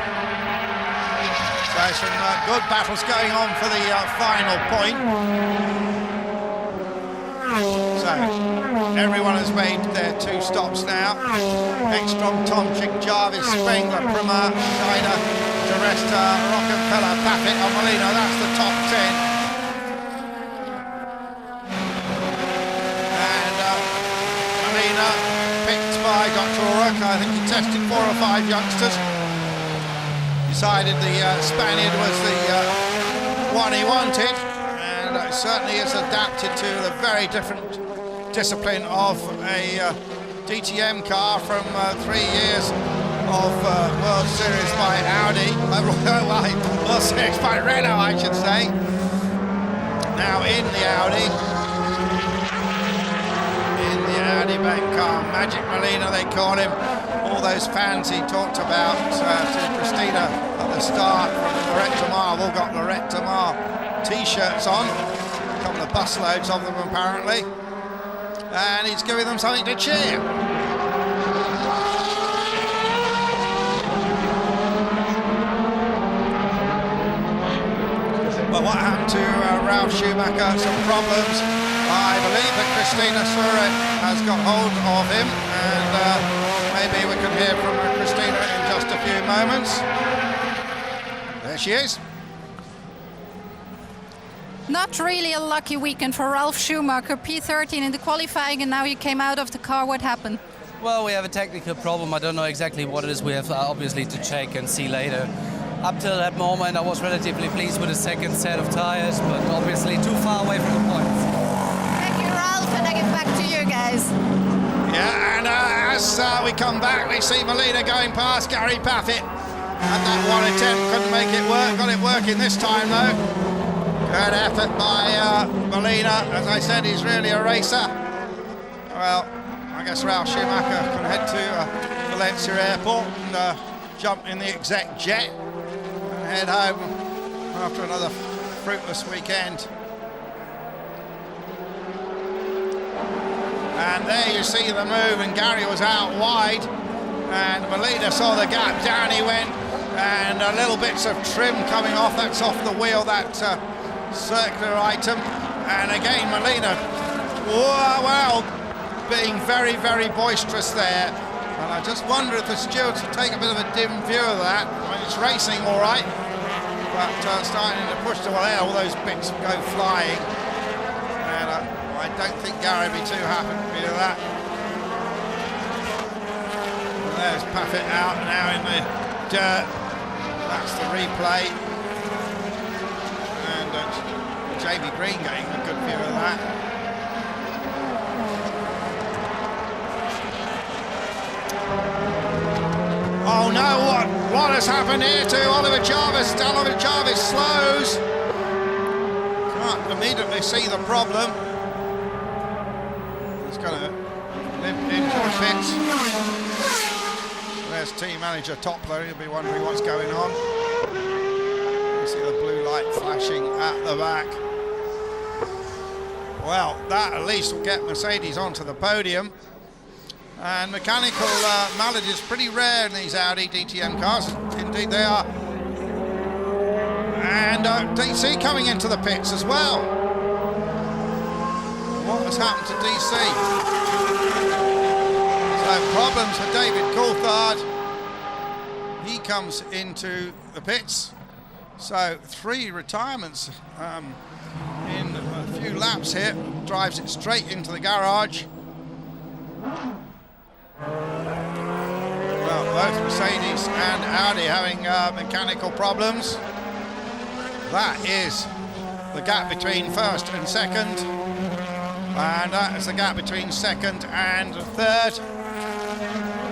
So some good battles going on for the final point. So everyone has made their 2 stops now. Ekstrom, Tomczyk, Jarvis, Spengler, Prima, Schneider, di Resta, Rockefeller, Paffett and Molina. That's the top 10. Picked by Dr. O'Rourke. I think he tested 4 or 5 youngsters. Decided the Spaniard was the one he wanted, and certainly is adapted to the very different discipline of a DTM car from 3 years of World Series by Audi. World Series by Renault, I should say. Now in the Audi. Bank car, Magic Molina they call him. All those fans he talked about to Christina at the start from Lorette de Mar have all got Lorette de Mar t-shirts on. A couple of busloads of them apparently. And he's giving them something to cheer. Well, what happened to Ralf Schumacher? Some problems. I believe that Christina Suret has got hold of him, and maybe we can hear from Christina in just a few moments. There she is. Not really a lucky weekend for Ralf Schumacher. P13 in the qualifying, and now he came out of the car. What happened? Well, we have a technical problem. I don't know exactly what it is. We have obviously to check and see later. Up till that moment, I was relatively pleased with the second set of tires, but obviously too far away from the points. And I get back to you guys. Yeah, and as we come back, we see Molina going past Gary Paffett. Had that one attempt, couldn't make it work. Got it working this time though. Good effort by Molina. As I said, he's really a racer. Well, I guess Ralf Schumacher can head to Valencia Airport and jump in the exec jet and head home after another fruitless weekend. And there you see the move, and Gary was out wide, and Molina saw the gap, down he went, and little bits of trim coming off. That's off the wheel, that circular item. And again Molina, well, being very, very boisterous there. And I just wonder if the stewards will take a bit of a dim view of that. I mean, it's racing all right, but starting to push to there, all those bits go flying. And I don't think Gary would be too happy with that. And there's Paffett out now in the dirt. That's the replay. And Jamie Green getting a good view of that. Oh no, what has happened here to Oliver Jarvis? Oliver Jarvis slows. Can't immediately see the problem. He's going to limp into the pits. There's team manager Toppler, he'll be wondering what's going on. You see the blue light flashing at the back. Well, that at least will get Mercedes onto the podium. And mechanical malady is pretty rare in these Audi DTM cars. Indeed they are. And DC coming into the pits as well. What has happened to DC? So problems for David Coulthard. He comes into the pits. So 3 retirements in a few laps here. Drives it straight into the garage. Well, both Mercedes and Audi having mechanical problems. That is the gap between first and second. And that is the gap between second and third.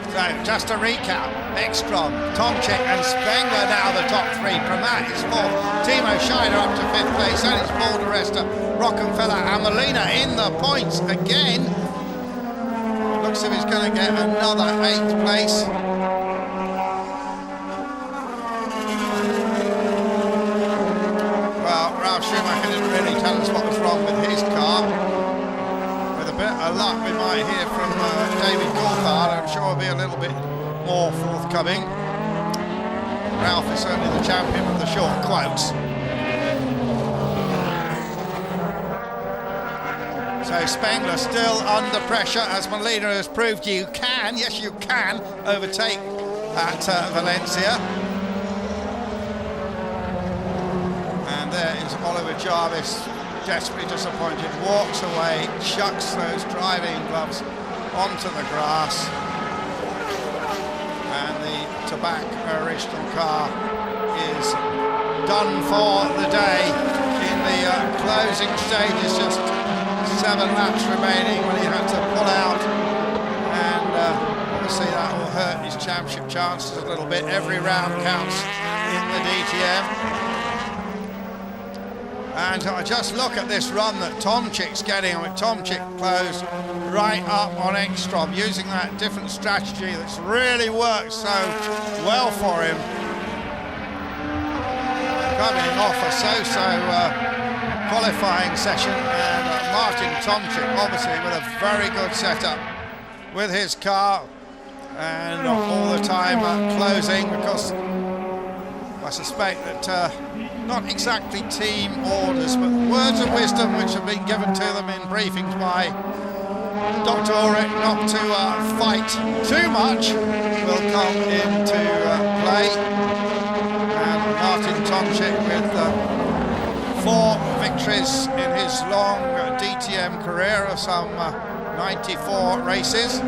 So just to recap, Ekstrom, Tomczyk and Spengler now the top 3. Pramat is 4th, Timo Scheider up to 5th place, and it's Paul de Resta, Rockenfeller and Molina in the points again. Looks as if he's going to get another 8th place. Well, Ralf Schumacher didn't really tell us what was wrong with his car. With a bit of luck, we might hear from David Coulthard. I'm sure he'll be a little bit more forthcoming. Ralph is certainly the champion of the short quotes. So Spengler still under pressure, as Molina has proved you can, yes you can, overtake at Valencia. And there is Oliver Jarvis, desperately disappointed, walks away, chucks those driving gloves onto the grass. And the Tobacco original car is done for the day in the closing stages. Just 7 laps remaining when he had to pull out, and obviously that will hurt his championship chances a little bit. Every round counts in the DTM. And I just look at this run that Tomczyk's getting. I mean, Tomczyk closed right up on Ekstrom, using that different strategy that's really worked so well for him. Coming off a so-so qualifying session, and Martin Tomczyk obviously with a very good setup with his car, and all the time closing, because I suspect that not exactly team orders but words of wisdom which have been given to them in briefings by Dr. Ulrich not to fight too much will come into play. And Martin Tomczyk with 4 victories in his long DTM career of some 94 races. The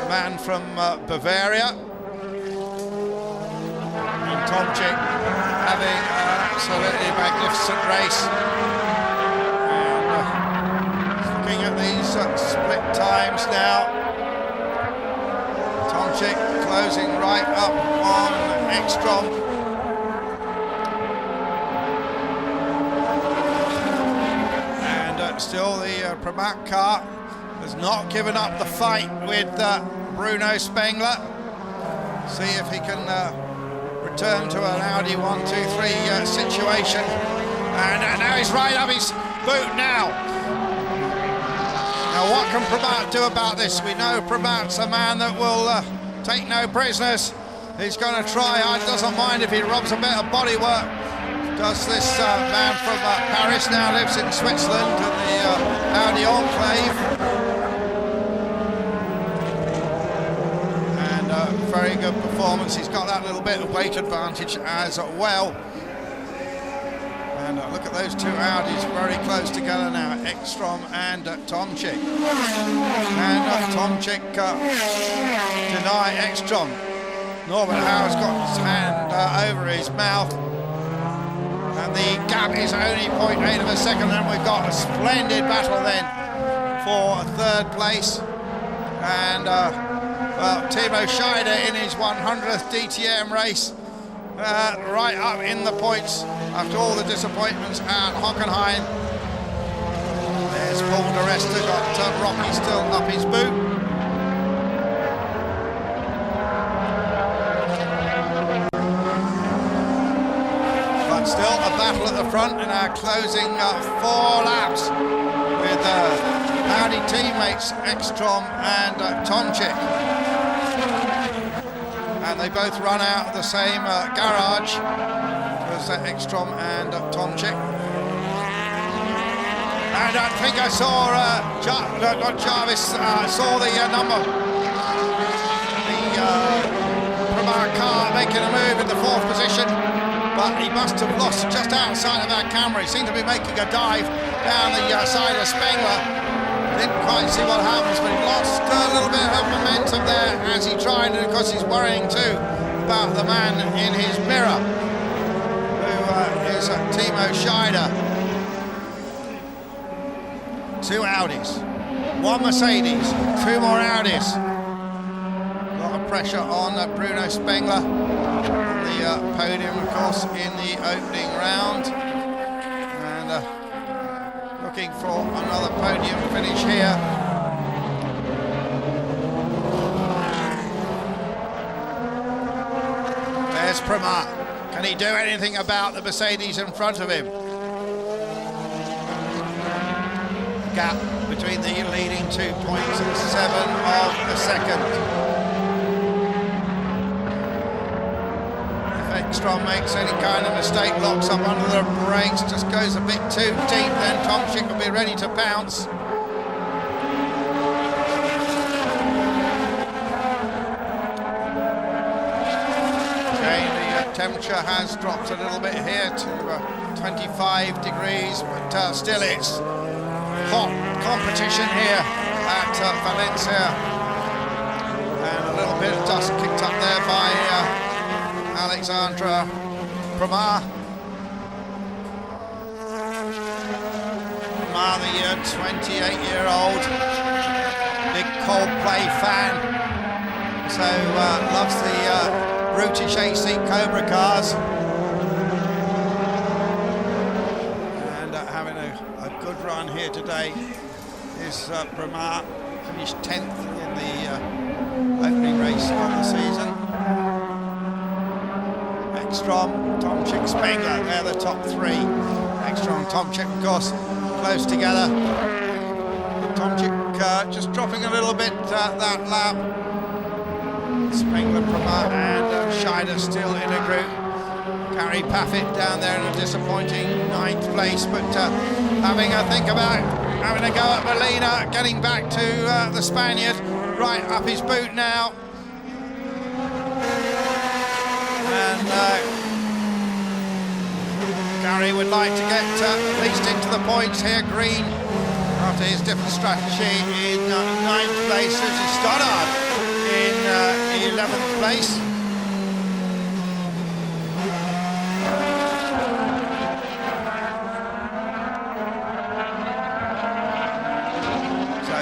man from Bavaria. And Tomczyk having an absolutely magnificent race. And looking at these split times now. Tomczyk closing right up on Ekstrom. Still the Pramac car has not given up the fight with Bruno Spengler. See if he can return to an Audi 1-2-3 situation. And now he's right up his boot now. Now what can Pramac do about this? We know Pramac's a man that will take no prisoners. He's going to try hard, doesn't mind if he robs a bit of bodywork. Does this man from Paris, now lives in Switzerland in the Audi enclave. And very good performance. He's got that little bit of weight advantage as well. And look at those 2 Audis very close together now, Ekstrom and Tomczyk. And Tomczyk deny Ekstrom. Norbert Hauer's got his hand over his mouth. And the gap is only 0.8 of a second, and we've got a splendid battle then for 3rd place. And well, Timo Scheider in his 100th DTM race, right up in the points after all the disappointments at Hockenheim. There's Paul de Resta, got Rocky still up his boot. Still a battle at the front in our closing 4 laps with Audi teammates Ekstrom and Tomczyk. And they both run out of the same garage as Ekstrom and Tomczyk. And I think I saw, not Jarvis, I saw the number, from our car making a move in the 4th position, but he must have lost just outside of our camera. He seemed to be making a dive down the side of Spengler. Didn't quite see what happens, but he lost a little bit of momentum there as he tried, and of course he's worrying too about the man in his mirror, who is Timo Scheider. 2 Audis, 1 Mercedes, 2 more Audis. A lot of pressure on Bruno Spengler on the podium, of course, in the opening round. And looking for another podium finish here. There's Pramac. Can he do anything about the Mercedes in front of him? Gap between the leading 2.7 of a second. If Ekstrom makes any kind of mistake, locks up under the brakes, just goes a bit too deep, then Tomczyk will be ready to pounce. Okay, the temperature has dropped a little bit here to 25 degrees, but still it's hot competition here at Valencia, and a little bit of dust kicked up there by Alexandra Pramac. Pramac, the 28-year-old, big Coldplay fan, so loves the brutish AC Cobra cars. Good run here today is Pramac, finished 10th in the opening race of the season. Ekstrom, Tomczyk, Spengler, they're the top 3. Ekstrom, Tomczyk, of course, close together. Tomczyk just dropping a little bit that lap. Spengler, Pramac and Scheider still in a group. Gary Paffett down there in a disappointing 9th place, but having a think about having a go at Molina, getting back to the Spaniard, right up his boot now. And Gary would like to get at least into the points here. Green, after his different strategy, in 9th place. Susie Stoddard in 11th place.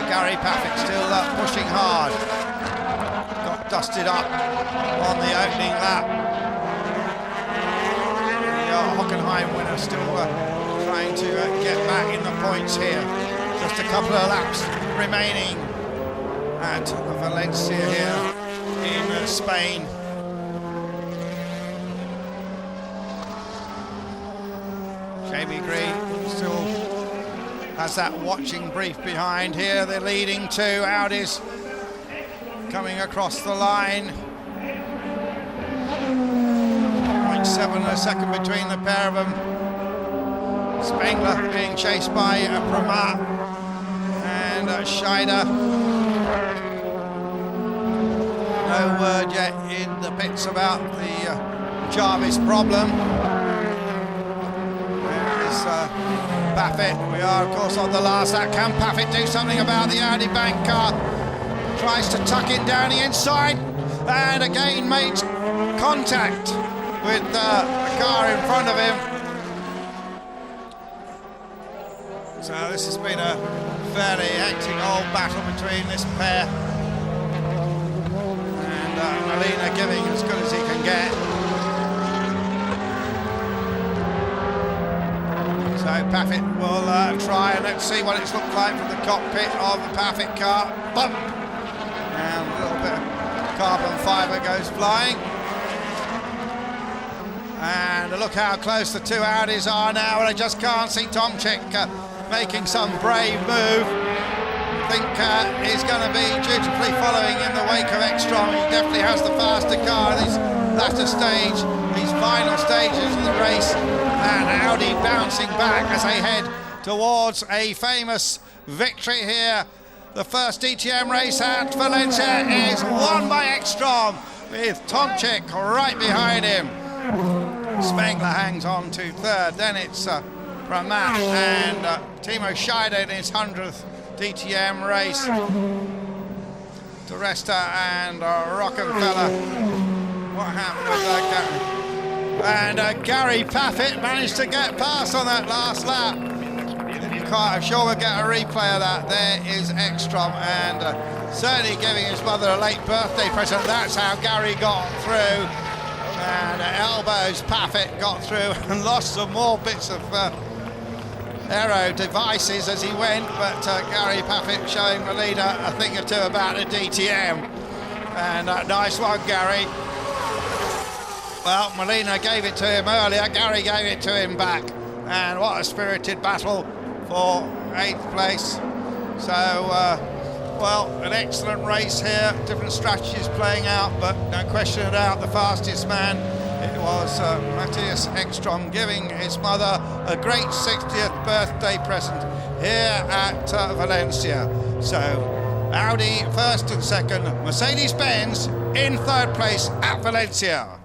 Gary Paffett still pushing hard. Got dusted up on the opening lap. The Hockenheim winner still trying to get back in the points here. Just a couple of laps remaining at Valencia here in Spain. Jamie Green still has that watching brief behind here. The leading 2 Audis coming across the line. 0.7 a second between the pair of them. Spengler being chased by Pramac and Scheider. No word yet in the pits about the Jarvis problem. There is Paffett. We are, of course, on the last lap. Can Paffett do something about the Audi bank car? Tries to tuck it down the inside, and again makes contact with the car in front of him. So this has been a fairly hectic old battle between this pair, and Molina giving as good as he can get. So Paffett will try, and let's see what it's looked like from the cockpit of the Paffett car. Bump! And a little bit of carbon fibre goes flying. And look how close the two Audis are now, and I just can't see Tomczyk making some brave move. I think he's going to be dutifully following in the wake of Ekstrom. He definitely has the faster car in this latter stage, these final stages of the race. And Audi bouncing back as they head towards a famous victory here. The first DTM race at Valencia is won by Ekstrom, with Tomczyk right behind him. Spengler hangs on to third, then it's Pramat and Timo Scheider in his 100th DTM race. De Resta and Rockefeller. What happened with that? And Gary Paffett managed to get past on that last lap. I'm sure we'll get a replay of that. There is Ekstrom, and certainly giving his mother a late birthday present. That's how Gary got through. And elbows Paffett got through and lost some more bits of aero devices as he went, but Gary Paffett showing the leader a thing or two about the DTM. And nice one, Gary. Well, Molina gave it to him earlier, Gary gave it to him back. And what a spirited battle for 8th place. So, well, an excellent race here, different strategies playing out, but no question about the fastest man. It was Matthias Ekstrom giving his mother a great 60th birthday present here at Valencia. So Audi first and second, Mercedes-Benz in third place at Valencia.